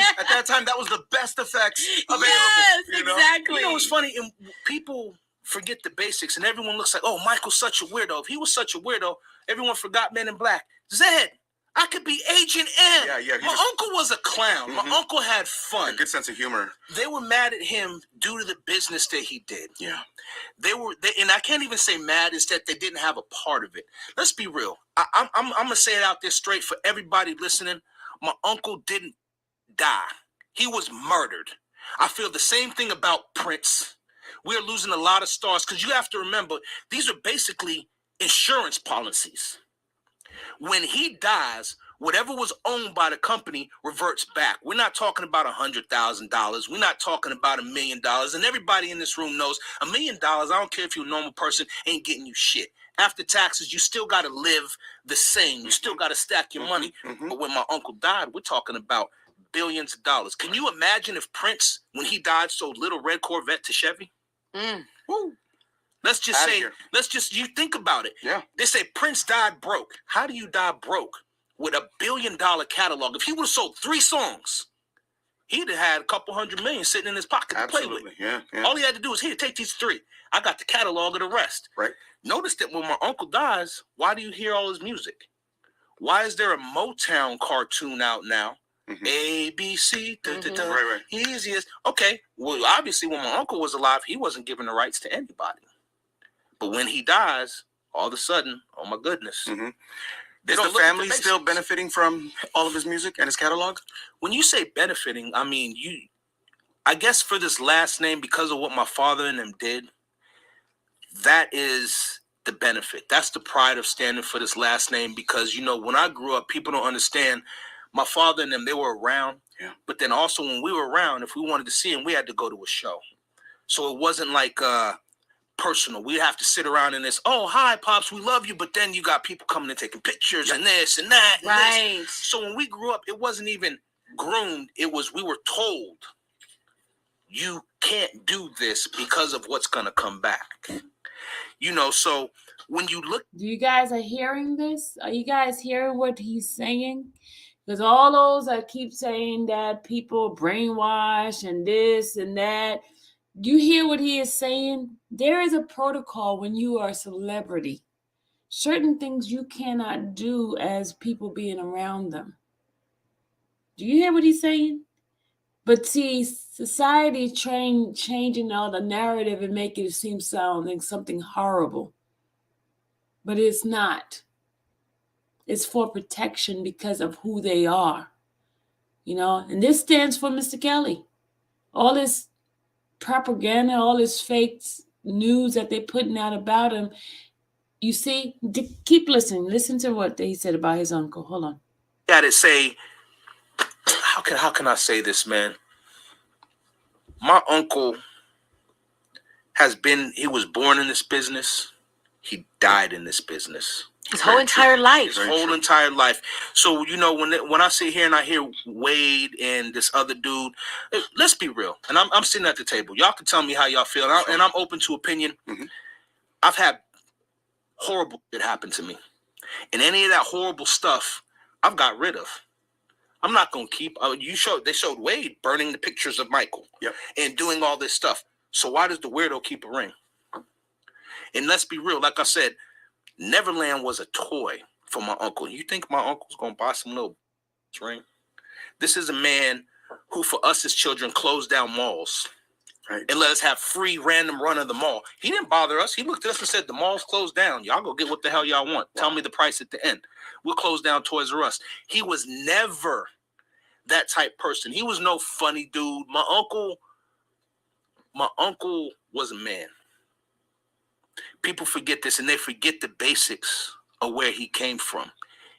Right. At that time, that was the best effects available. Yes, exactly. You know what's funny? And people forget the basics, and everyone looks like, oh, Michael's such a weirdo. If he was such a weirdo, everyone forgot Men in Black. Zed, I could be Agent M. Yeah. My uncle was a clown. My uncle had fun. A good sense of humor. They were mad at him due to the business that he did. Yeah. And I can't even say mad, is that they didn't have a part of it. Let's be real. I'm going to say it out there straight for everybody listening. My uncle didn't die. He was murdered. I feel the same thing about Prince. We're losing a lot of stars because you have to remember, these are basically insurance policies. When he dies, whatever was owned by the company reverts back. We're not talking about $100,000. We're not talking about $1 million. And everybody in this room knows $1 million, I don't care if you're a normal person, ain't getting you shit. After taxes, you still got to live the same. You still got to stack your money. But when my uncle died, we're talking about billions of dollars. Can you imagine if Prince, when he died, sold little red Corvette to Chevy? Woo. Let's just you think about it. Yeah. They say Prince died broke. How do you die broke with $1 billion catalog? If he would have sold 3 songs, he'd have had a couple $100 million sitting in his pocket to play with. Yeah. All he had to do is, here, take these 3. I got the catalog of the rest. Right. Notice that when my uncle dies, why do you hear all his music? Why is there a Motown cartoon out now? A, B, C, right. Easiest. Okay. Well, obviously, when my uncle was alive, he wasn't giving the rights to anybody. But when he dies, all of a sudden, oh my goodness. Is the family still benefiting from all of his music and his catalog? When you say benefiting, I mean, I guess for this last name, because of what my father and them did, that is the benefit. That's the pride of standing for this last name, because, you know, when I grew up, people don't understand. My father and them, they were around. Yeah. But then also when we were around, if we wanted to see him, we had to go to a show. So it wasn't like personal. We'd have to sit around in this, oh, hi, Pops, we love you. But then you got people coming and taking pictures and this and that. And Right. this. So when we grew up, it wasn't even groomed. It was, we were told, you can't do this because of what's going to come back. You know, so when you look. You guys are hearing this? Are you guys hearing what he's saying? Because all those that keep saying that people brainwash and this and that, you hear what he is saying? There is a protocol when you are a celebrity. Certain things you cannot do as people being around them. Do you hear what he's saying? But see, society changing all the narrative and making it seem like something horrible. But it's not. It's for protection because of who they are. You know, and this stands for Mr. Kelly. All this propaganda, all this fake news that they're putting out about him. You see, keep listening. Listen to what he said about his uncle. Hold on. At it, say, how can I say this, man? My uncle he was born in this business. He died in this business. His whole entire life. His whole entire life. So, you know, when I sit here and I hear Wade and this other dude, let's be real. And I'm sitting at the table. Y'all can tell me how y'all feel. And I'm open to opinion. Mm-hmm. I've had horrible shit happen to me. And any of that horrible stuff, I've got rid of. I'm not going to keep. They showed Wade burning the pictures of Michael. Yep. And doing all this stuff. So why does the weirdo keep a ring? And let's be real. Like I said, Neverland was a toy for my uncle. You think my uncle's going to buy some little ring? This is a man who, for us as children, closed down malls, right, and let us have free random run of the mall. He didn't bother us. He looked at us and said, the mall's closed down. Y'all go get what the hell y'all want. Wow. Tell me the price at the end. We'll close down Toys R Us. He was never that type person. He was no funny dude. My uncle was a man. People forget this, and they forget the basics of where he came from.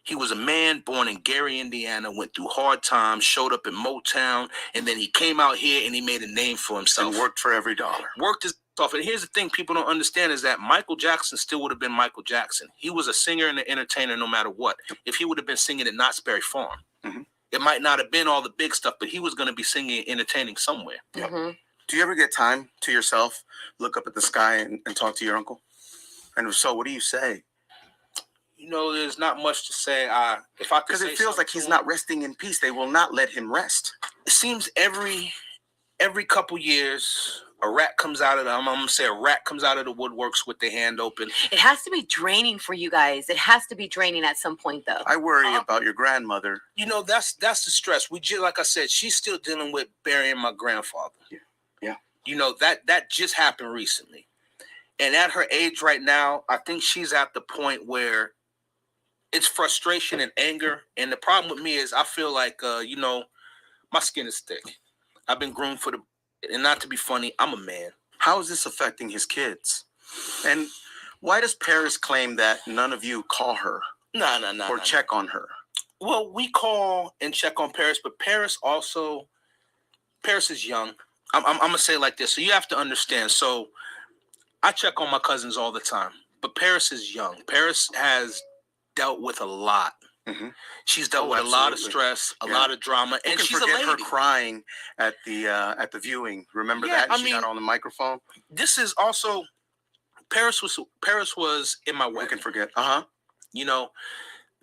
He was a man born in Gary, Indiana, went through hard times, showed up in Motown, and then he came out here and he made a name for himself. And worked for every dollar. Worked his off. And here's the thing people don't understand is that Michael Jackson still would have been Michael Jackson. He was a singer and an entertainer no matter what. If he would have been singing at Knott's Berry Farm, mm-hmm, it might not have been all the big stuff, but he was going to be singing and entertaining somewhere. Mm-hmm. Do you ever get time to yourself, look up at the sky and talk to your uncle? And if so, what do you say? You know, there's not much to say. Because it feels like he's not resting in peace. They will not let him rest. It seems every couple years, a rat comes out of the woodworks with their hand open. It has to be draining for you guys. It has to be draining at some point, though. I worry about your grandmother. You know, that's the stress. Like I said, she's still dealing with burying my grandfather. Yeah. You know, that just happened recently. And at her age right now, I think she's at the point where it's frustration and anger. And the problem with me is I feel like, you know, my skin is thick. I've been groomed for and not to be funny, I'm a man. How is this affecting his kids? And why does Paris claim that none of you call her? No. Check on her? Well, we call and check on Paris, but Paris is young. I'm going to say it like this. So you have to understand. So I check on my cousins all the time, but Paris is young. Paris has dealt with a lot. Mm-hmm. She's dealt with a lot of stress, a lot of drama, and she's a lady. Her crying at the viewing. Remember that? She got on the microphone. This is also Paris was in my wedding. Who can forget? You know,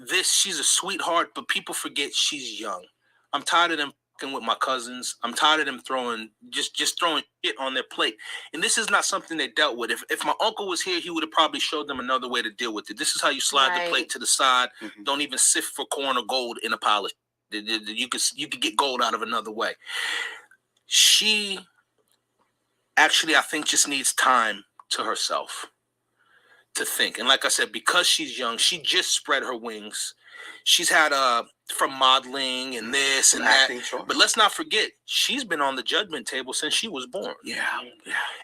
she's a sweetheart, but people forget she's young. I'm tired of them with my cousins. I'm tired of them throwing shit on their plate. And this is not something they dealt with. If my uncle was here, he would have probably showed them another way to deal with it. This is how you slide the plate to the side. Mm-hmm. Don't even sift for corn or gold in a polish. You could get gold out of another way. She actually, I think, just needs time to herself to think. And like I said, because she's young, she just spread her wings. She's had from modeling and this and that. Acting, sure. But let's not forget, she's been on the judgment table since she was born. Yeah.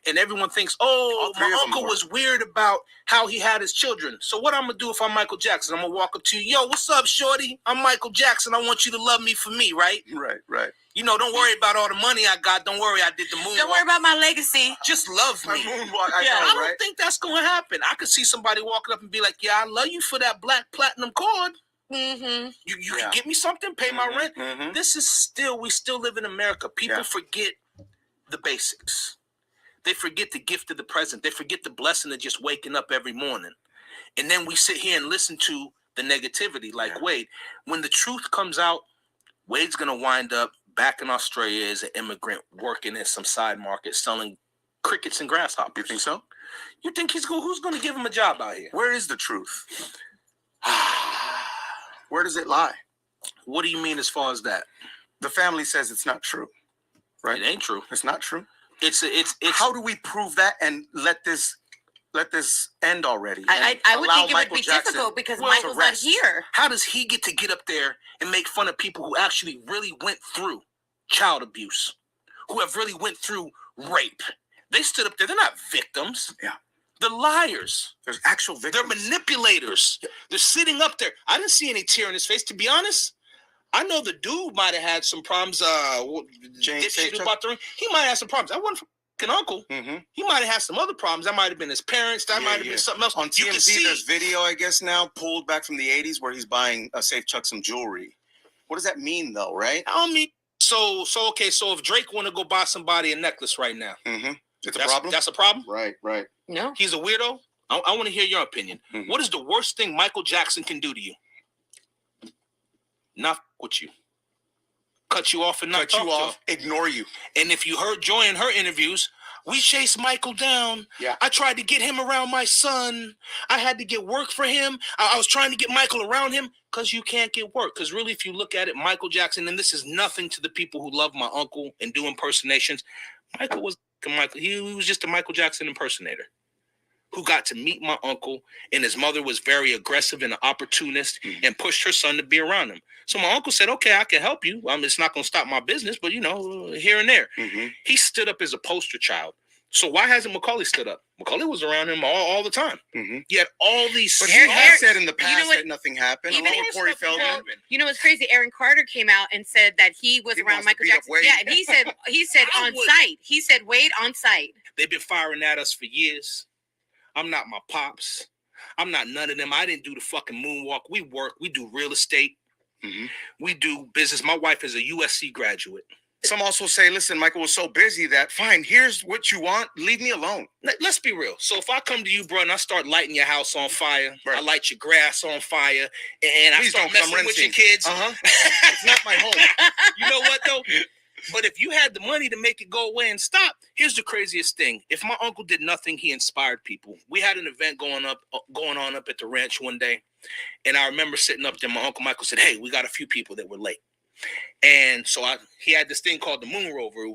And everyone thinks, All three my of them uncle were. was weird about how he had his children. So what I'm going to do if I'm Michael Jackson? I'm going to walk up to you. Yo, what's up, shorty? I'm Michael Jackson. I want you to love me for me, right? Right. You know, don't worry about all the money I got. Don't worry, I did the moonwalk. Don't worry about my legacy. Just love me. Moonwalk, I don't think that's going to happen. I could see somebody walking up and be like, yeah, I love you for that black platinum cord. Mm-hmm. You can get me something, pay my rent. Mhm. This is we still live in America. People Yeah. forget the basics. They forget the gift of the present. They forget the blessing of just waking up every morning. And then we sit here and listen to the negativity like Wade. When the truth comes out, Wade's going to wind up back in Australia as an immigrant working in some side market selling crickets and grasshoppers. You think so? You think who's going to give him a job out here? Where is the truth? Where does it lie? What do you mean as far as that? The family says it's not true, right? It ain't true. It's not true. It's How do we prove that and let this end already? I would Allow think it would Michael be Jackson difficult because to Michael's not rest. here. How does he get to get up there and make fun of people who actually really went through child abuse, who have really went through rape? They stood up there. They're not victims. Yeah. They're liars. There's actual victims. They're manipulators. They're sitting up there. I didn't see any tear in his face, to be honest. I know the dude might have had some problems. James Dipshit Sager? about the ring. He might have some problems. I wasn't fucking uncle. Mm-hmm. He might have had some other problems. That might have been his parents. That might have been something else. On You can TMZ, see. there's video, I guess, now pulled back from the 80s where he's buying Safe Chuck some jewelry. What does that mean, though, right? I mean, so okay. So if Drake want to go buy somebody a necklace right now, Mm-hmm. It's a that's, problem? That's a problem. Right. No. He's a weirdo. I want to hear your opinion. Mhm. What is the worst thing Michael Jackson can do to you? Not with you. Cut you off and not Cut talk you to off, ignore you. And if you heard Joy in her interviews, we chased Michael down. Yeah. I tried to get him around my son. I had to get work for him. I was trying to get Michael around him because you can't get work. Because really, if you look at it, Michael Jackson, and this is nothing to the people who love my uncle and do impersonations, Michael was Michael. He was just a Michael Jackson impersonator who got to meet my uncle, and his mother was very aggressive and an opportunist and pushed her son to be around him. So my uncle said, okay, I can help you. It's not going to stop my business, but, here and there. Mm-hmm. He stood up as a poster child. So why hasn't Macaulay stood up? Macaulay was around him all the time. Mm-hmm. He had all these... But he has said in the past what? that nothing happened. Even Along with Corey Feldman. You know what's crazy? Aaron Carter came out and said that he was He around wants to Michael beat up Jackson. Wade. Yeah, and he said I on would- site. He said Wade on site. They've been firing at us for years. I'm not my pops. I'm not none of them. I didn't do the fucking moonwalk. We work. We do real estate. Mm-hmm. We do business. My wife is a USC graduate. Some also say, listen, Michael was so busy that, fine, here's what you want. Leave me alone. Let's be real. So if I come to you, bro, and I start lighting your house on fire, Right. I light your grass on fire, and I Please start don't come messing with your renting. kids. Uh-huh. It's not my home. You know what, though? But if you had the money to make it go away and stop, here's the craziest thing. If my uncle did nothing, he inspired people. We had an event going on up at the ranch one day, and I remember sitting up there. My Uncle Michael said, hey, we got a few people that were late. And so he had this thing called the Moon Rover. It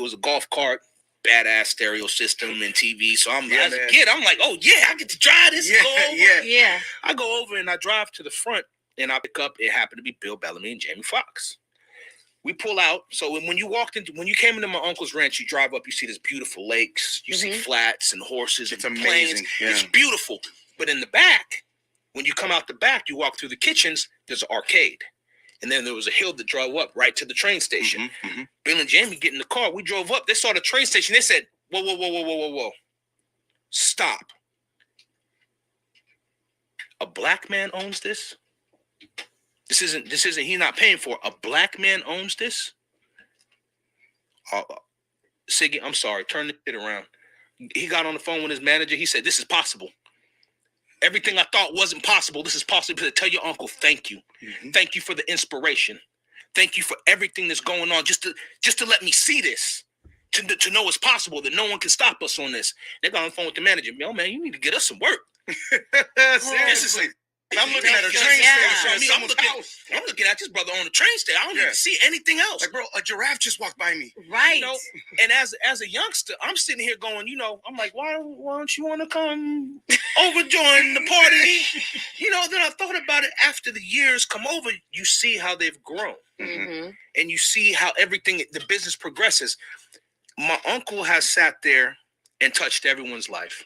was a golf cart, badass stereo system and TV. So as a kid, I'm like, oh yeah, I get to drive this. Yeah, Go over. Yeah. I go over and I drive to the front, and I pick up. It happened to be Bill Bellamy and Jamie Foxx. We pull out. So when you came into my uncle's ranch, you drive up, you see this beautiful lakes, you see flats and horses. It's and amazing. plains. Yeah. It's beautiful. But in the back, when you come out the back, you walk through the kitchens, there's an arcade. And then there was a hill that drove up right to the train station. Mm-hmm, mm-hmm. Bill and Jamie get in the car. We drove up. They saw the train station. They said, whoa. Stop. A black man owns this? This isn't, he's not paying for it. A black man owns this? Siggy, I'm sorry. Turn the shit around. He got on the phone with his manager. He said, this is possible. Everything I thought wasn't possible, this is possible. To tell your uncle, thank you. Mm-hmm. Thank you for the inspiration. Thank you for everything that's going on. Just to let me see this. To know it's possible, that no one can stop us on this. They got on the phone with the manager. Yo, man, you need to get us some work. Seriously. I'm looking at a train station. I'm looking at this brother on the train station. I don't even see anything else. Like, bro, a giraffe just walked by me. Right. You know, and as a youngster, I'm sitting here going, you know, I'm like, why don't you want to come over join the party? You know, then I thought about it after the years come over, you see how they've grown. Mm-hmm. And you see how everything, the business progresses. My uncle has sat there and touched everyone's life.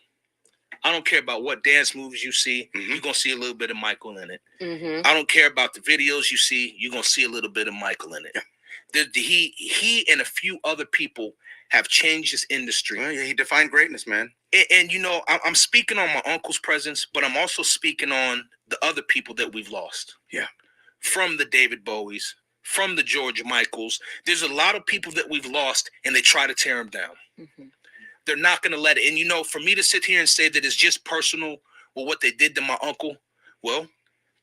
I don't care about what dance moves you see. Mm-hmm. You're going to see a little bit of Michael in it. Mm-hmm. I don't care about the videos you see. You're going to see a little bit of Michael in it. Yeah. He and a few other people have changed this industry. Well, yeah, he defined greatness, man. And you know, I'm speaking on my uncle's presence, but I'm also speaking on the other people that we've lost. Yeah. From the David Bowies, from the George Michaels. There's a lot of people that we've lost, and they try to tear them down. Mm-hmm. They're not going to let it. And, you know, for me to sit here and say that it's just personal or what they did to my uncle, well,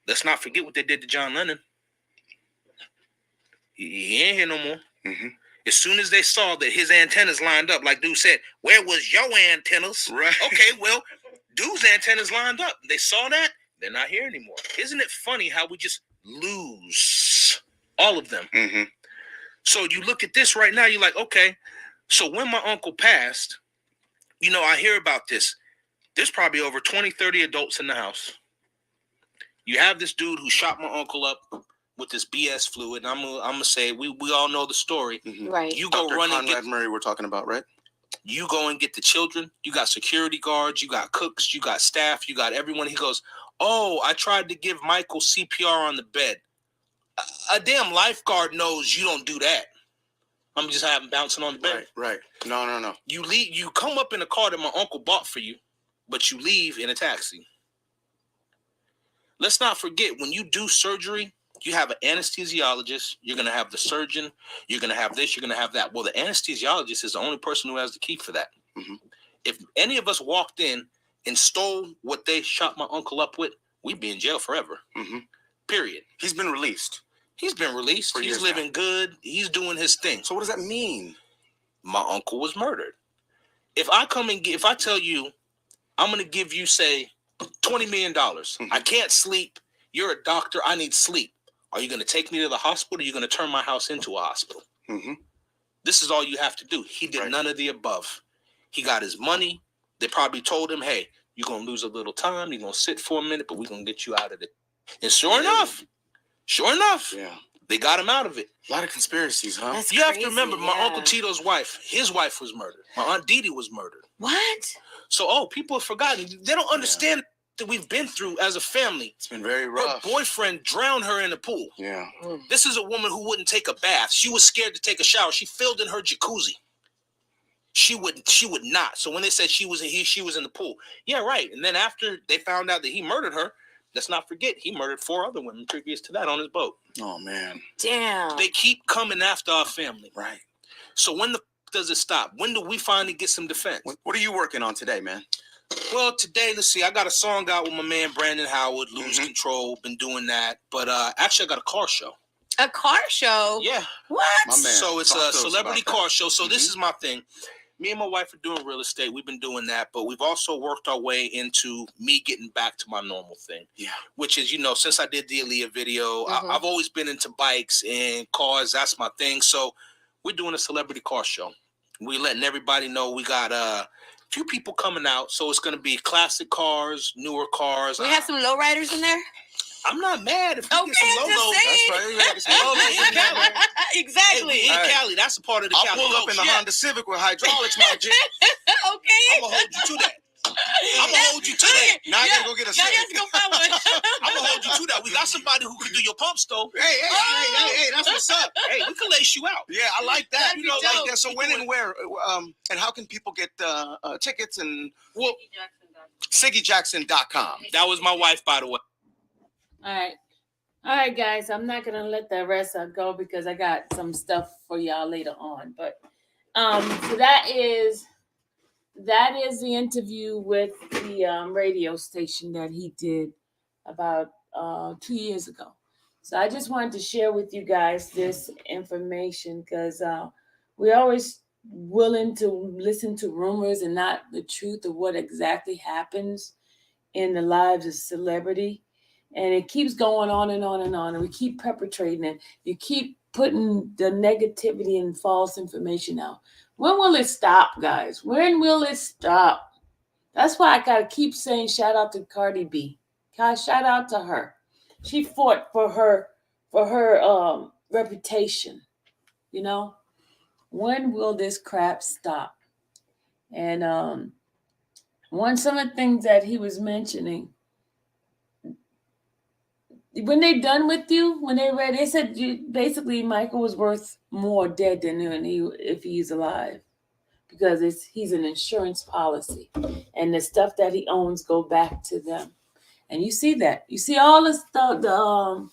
let's not forget what they did to John Lennon. He ain't here no more. Mm-hmm. As soon as they saw that his antennas lined up, like dude said, where was your antennas? Right. Okay, well, dude's antennas lined up. They saw that. They're not here anymore. Isn't it funny how we just lose all of them? Mm-hmm. So you look at this right now, you're like, okay, so when my uncle passed, you know, I hear about this. There's probably over 20, 30 adults in the house. You have this dude who shot my uncle up with this BS fluid. And I'm gonna say we all know the story. Mm-hmm. Right. You go Dr. run and Conrad get Murray we're talking about, right? You go and get the children. You got security guards. You got cooks. You got staff. You got everyone. He goes, oh, I tried to give Michael CPR on the bed. A damn lifeguard knows you don't do that. I'm just having bouncing on the bed. Right. No. You leave. You come up in a car that my uncle bought for you, but you leave in a taxi. Let's not forget, when you do surgery, you have an anesthesiologist. You're going to have the surgeon. You're going to have this. You're going to have that. Well, the anesthesiologist is the only person who has the key for that. Mm-hmm. If any of us walked in and stole what they shot my uncle up with, we'd be in jail forever. Mm-hmm. Period. He's been released. He's been released. He's living good. He's doing his thing. So what does that mean? My uncle was murdered. If I tell you, I'm going to give you, say, $20 million. Mm-hmm. I can't sleep. You're a doctor. I need sleep. Are you going to take me to the hospital? Or are you going to turn my house into a hospital? Mm-hmm. This is all you have to do. He did none of the above. He got his money. They probably told him, hey, you're going to lose a little time. You're going to sit for a minute, but we're going to get you out of it. And sure enough, yeah, they got him out of it. A lot of conspiracies, huh? That's you crazy, have to remember, my Uncle Tito's wife, his wife was murdered. My Aunt Dee Dee was murdered. What? So, people have forgotten. They don't understand that we've been through as a family. It's been very rough. Her boyfriend drowned her in the pool. Yeah. This is a woman who wouldn't take a bath. She was scared to take a shower. She filled in her jacuzzi. She would not. So when they said she was in the pool. Yeah, right. And then after they found out that he murdered her, let's not forget, he murdered 4 other women previous to that on his boat. Oh, man. Damn. They keep coming after our family. Right. So when does it stop? When do we finally get some defense? What are you working on today, man? Well, today, let's see. I got a song out with my man Brandon Howard, Lose Control. Been doing that. But actually, I got a car show. A car show? Yeah. What? My man. So it's a celebrity car show. So this is my thing. Me and my wife are doing real estate. We've been doing that, but we've also worked our way into me getting back to my normal thing. Yeah. Which is, since I did the Aaliyah video, I've always been into bikes and cars. That's my thing. So we're doing a celebrity car show. We're letting everybody know we got a few people coming out. So it's going to be classic cars, newer cars. We have some lowriders in there? I'm not mad if we get some logos. That's right. Get some logos in Cali. Exactly. Hey, in Cali, that's a part of the Cali. I'll pull up in the Honda Civic with hydraulics, my G. Okay. I'm going to hold you to that. Now I got to go get a Civic. Go find one. I'm going to hold you to that. We got somebody who can do your pumps, though. Hey, that's what's up. Hey, we can lace you out. Yeah, I like that. That'd be dope. Like that. So when and where, and how can people get tickets and SiggyJackson.com. That was my wife, by the way. All right, guys. I'm not gonna let the rest go because I got some stuff for y'all later on. But so that is the interview with the radio station that he did about 2 years ago. So I just wanted to share with you guys this information because we're always willing to listen to rumors and not the truth of what exactly happens in the lives of celebrity. And it keeps going on and on and on. And we keep perpetrating it. You keep putting the negativity and false information out. When will it stop, guys? When will it stop? That's why I gotta keep saying shout out to Cardi B. Guys, shout out to her. She fought for her reputation. You know, when will this crap stop? And some of the things that he was mentioning, when they done with you, when they read, they said basically Michael was worth more dead than if he's alive, because he's an insurance policy, and the stuff that he owns go back to them. And you see that. You see all the stuff, the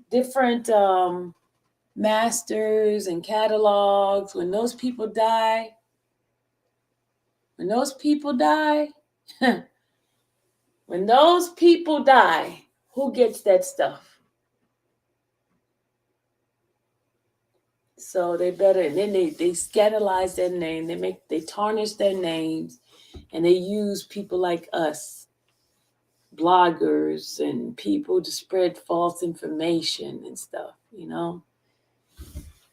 different masters and catalogs. When those people die, when those people die, who gets that stuff? So they better, and then they scandalize their name. They tarnish their names, and they use people like us, bloggers and people, to spread false information and stuff, you know.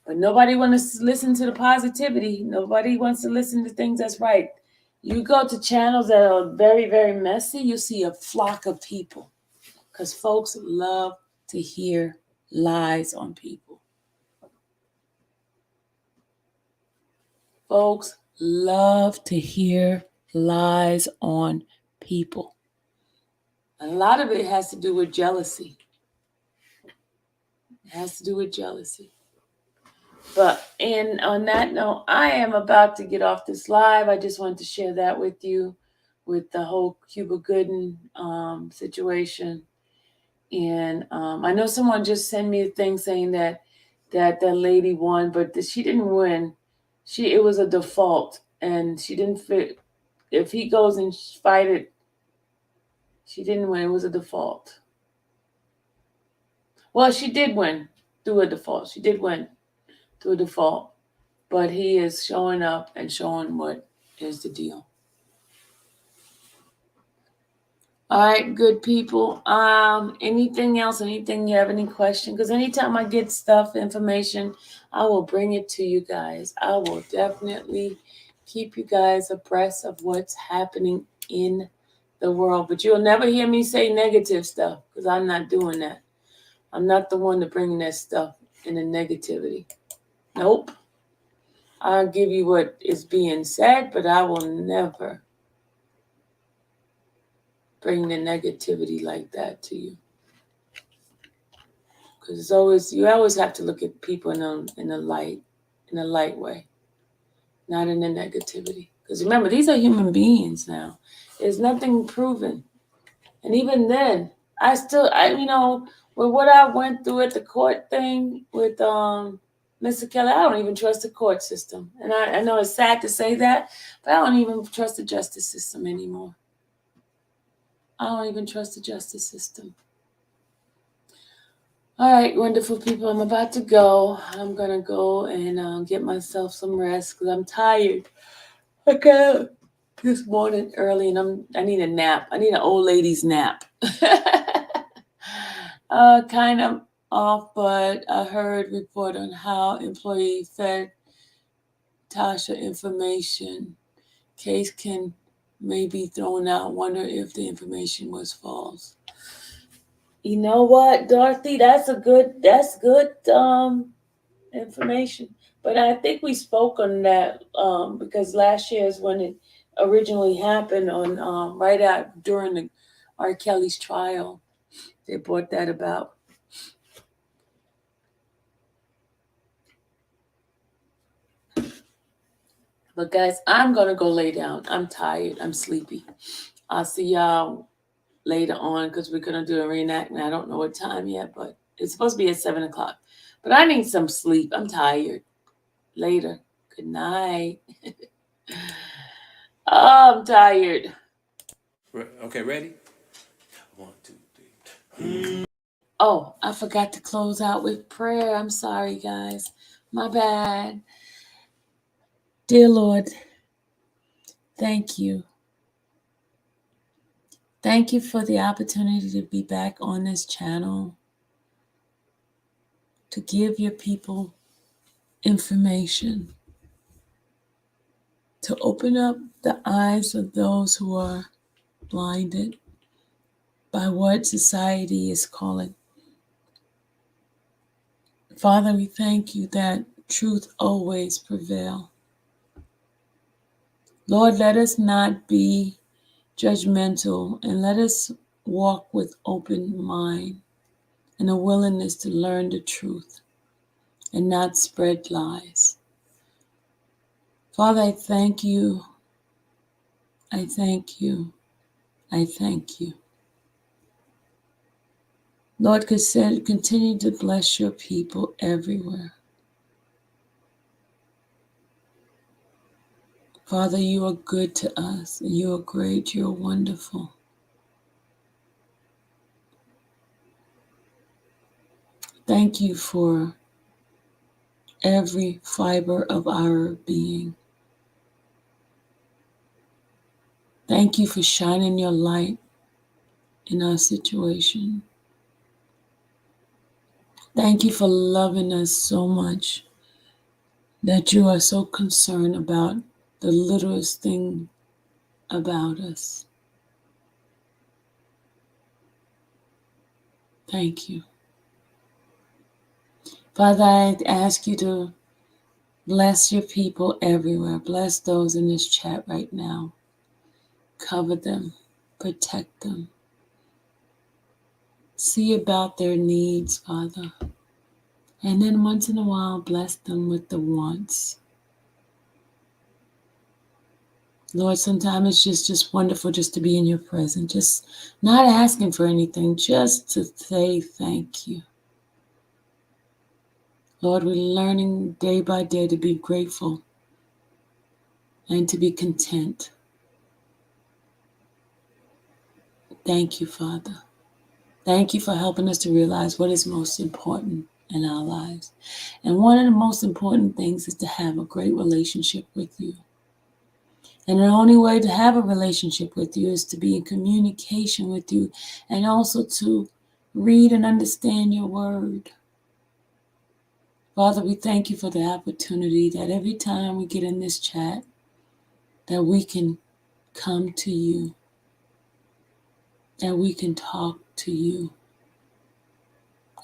But nobody wants to listen to the positivity. Nobody wants to listen to things that's right. You go to channels that are very, very messy, you see a flock of people, because folks love to hear lies on people. Folks love to hear lies on people. And a lot of it has to do with jealousy. It has to do with jealousy. But on that note, I am about to get off this live. I just wanted to share that with you, with the whole Cuba Gooding situation. And I know someone just sent me a thing saying that lady won, but she didn't win. It was a default, and she didn't fit. If he goes and fight it, she didn't win. It was a default. Well, she did win through a default. She did win through a default. But he is showing up and showing what is the deal. All right, good people. Anything else? Anything you have any question? Because anytime I get stuff, information, I will bring it to you guys. I will definitely keep you guys abreast of what's happening in the world. But you'll never hear me say negative stuff, because I'm not doing that. I'm not the one to bring that stuff in the negativity. Nope. I'll give you what is being said, but I will never bring the negativity like that to you. Because you always have to look at people in a light way, not in the negativity. Because remember, these are human beings now. There's nothing proven. And even then, with what I went through at the court thing with Mr. Kelly, I don't even trust the court system. And I know it's sad to say that, but I don't even trust the justice system anymore. I don't even trust the justice system. All right, wonderful people, I'm about to go. I'm going to go and get myself some rest, because I'm tired. I got up this morning early, and I need a nap. I need an old lady's nap. Kind of off, but I heard report on how employee fed Tasha information. Case may be thrown out. Wonder if the information was false. You know what, Dorothy? That's good information. But I think we spoke on that because last year is when it originally happened, on during the R. Kelly's trial. They brought that about. But guys, I'm gonna go lay down. I'm tired. I'm sleepy. I'll see y'all later on, because we're gonna do a reenactment. I don't know what time yet, but it's supposed to be at 7:00. But I need some sleep. I'm tired. Later. Good night. Oh, I'm tired. Okay, ready? 1, 2, 3. Oh, I forgot to close out with prayer. I'm sorry, guys. My bad. Dear Lord, thank you Thank you for the opportunity to be back on this channel, to give your people information, to open up the eyes of those who are blinded by what society is calling. Father, we thank you that truth always prevails. Lord, let us not be judgmental and let us walk with open mind and a willingness to learn the truth and not spread lies. Father, I thank you. I thank you. I thank you. Lord, continue to bless your people everywhere. Father, you are good to us. You are great. You are wonderful. Thank you for every fiber of our being. Thank you for shining your light in our situation. Thank you for loving us so much that you are so concerned about the littlest thing about us. Thank you. Father, I ask you to bless your people everywhere. Bless those in this chat right now. Cover them. Protect them. See about their needs, Father. And then once in a while, bless them with the wants. Lord, sometimes it's just wonderful just to be in your presence. Just not asking for anything, just to say thank you. Lord, we're learning day by day to be grateful and to be content. Thank you, Father. Thank you for helping us to realize what is most important in our lives. And one of the most important things is to have a great relationship with you. And the only way to have a relationship with you is to be in communication with you and also to read and understand your word. Father, we thank you for the opportunity that every time we get in this chat, that we can come to you, that we can talk to you.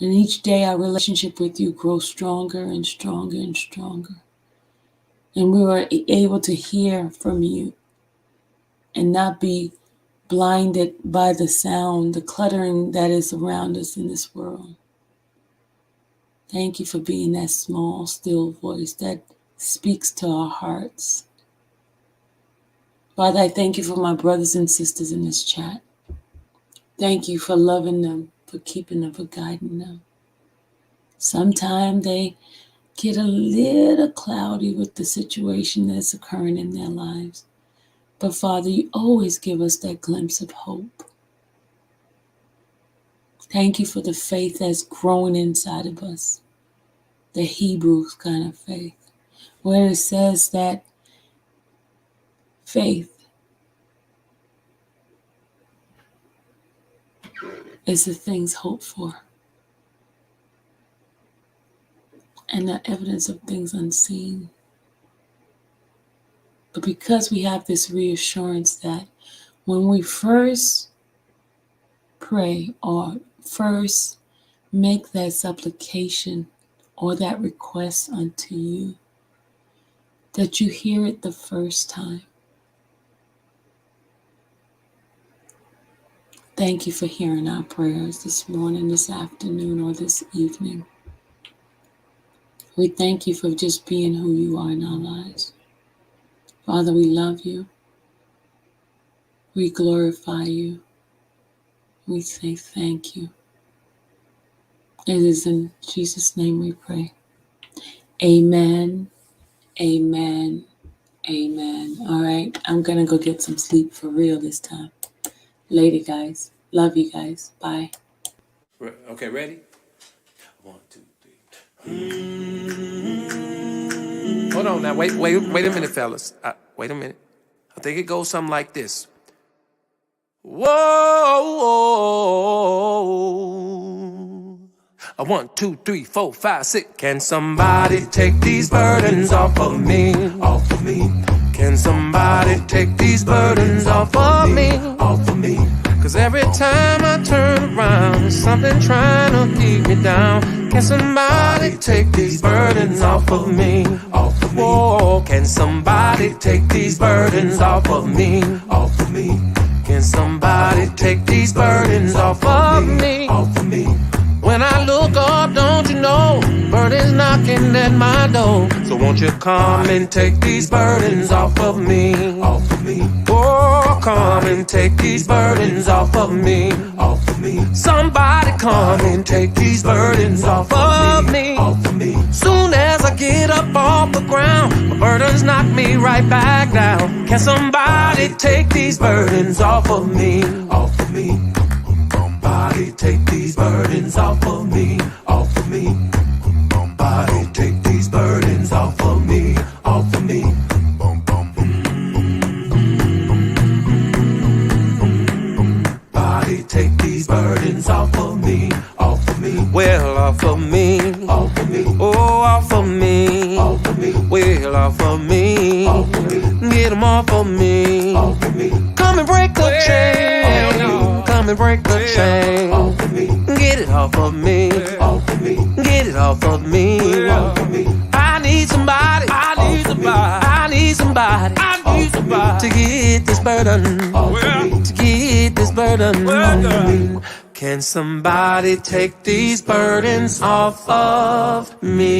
And each day our relationship with you grows stronger and stronger and stronger. And we are able to hear from you and not be blinded by the sound, the cluttering that is around us in this world. Thank you for being that small, still voice that speaks to our hearts. Father, I thank you for my brothers and sisters in this chat. Thank you for loving them, for keeping them, for guiding them. Sometimes they get a little cloudy with the situation that's occurring in their lives. But Father, you always give us that glimpse of hope. Thank you for the faith that's growing inside of us, the Hebrews kind of faith, where it says that faith is the things hoped for and the evidence of things unseen. But because we have this reassurance that when we first pray or first make that supplication or that request unto you, that you hear it the first time. Thank you for hearing our prayers this morning, this afternoon, or this evening. We thank you for just being who you are in our lives. Father, we love you. We glorify you. We say thank you. It is in Jesus' name we pray. Amen, amen, amen. All right, I'm going to go get some sleep for real this time. Later, guys. Love you guys. Bye. Okay, ready? 1, 2, 3. Hold on now. Wait a minute, fellas. Wait a minute. I think it goes something like this. Whoa. 1, 2, 3, 4, 5, 6. Can somebody take these burdens off of me? Off of me. Can somebody take these burdens off of me? Off of me. Cause every time I turn around, there's something trying to keep me down. Can somebody take these burdens off of me? Off of me. Whoa, can somebody take these burdens off of me? Off of me. Can somebody take these burdens off of me? Off of me. When I look up, don't you know, burdens knocking at my door. So won't you come and take these burdens off of me? Off of me. Oh, come and take these burdens off of me. Off of me. Somebody come and take these burdens off of me. Off of me. Soon as I get up off the ground, my burdens knock me right back down. Can somebody take these burdens off of me? Off of me. Somebody take these burdens off of me, off of me. Somebody take these burdens off of me, off of me. Somebody take these burdens off of me, off of me. Well, off of me, off of me. Oh, off of me, off of me. Well, off of me, off of me. Get them off of me, off of me. Come and break the chain. Come and break the chain. Get it off of me. Get it off of me. I need somebody. I need somebody. I need somebody. I need somebody to get this burden. To get this burden. Can somebody take these burdens off of me?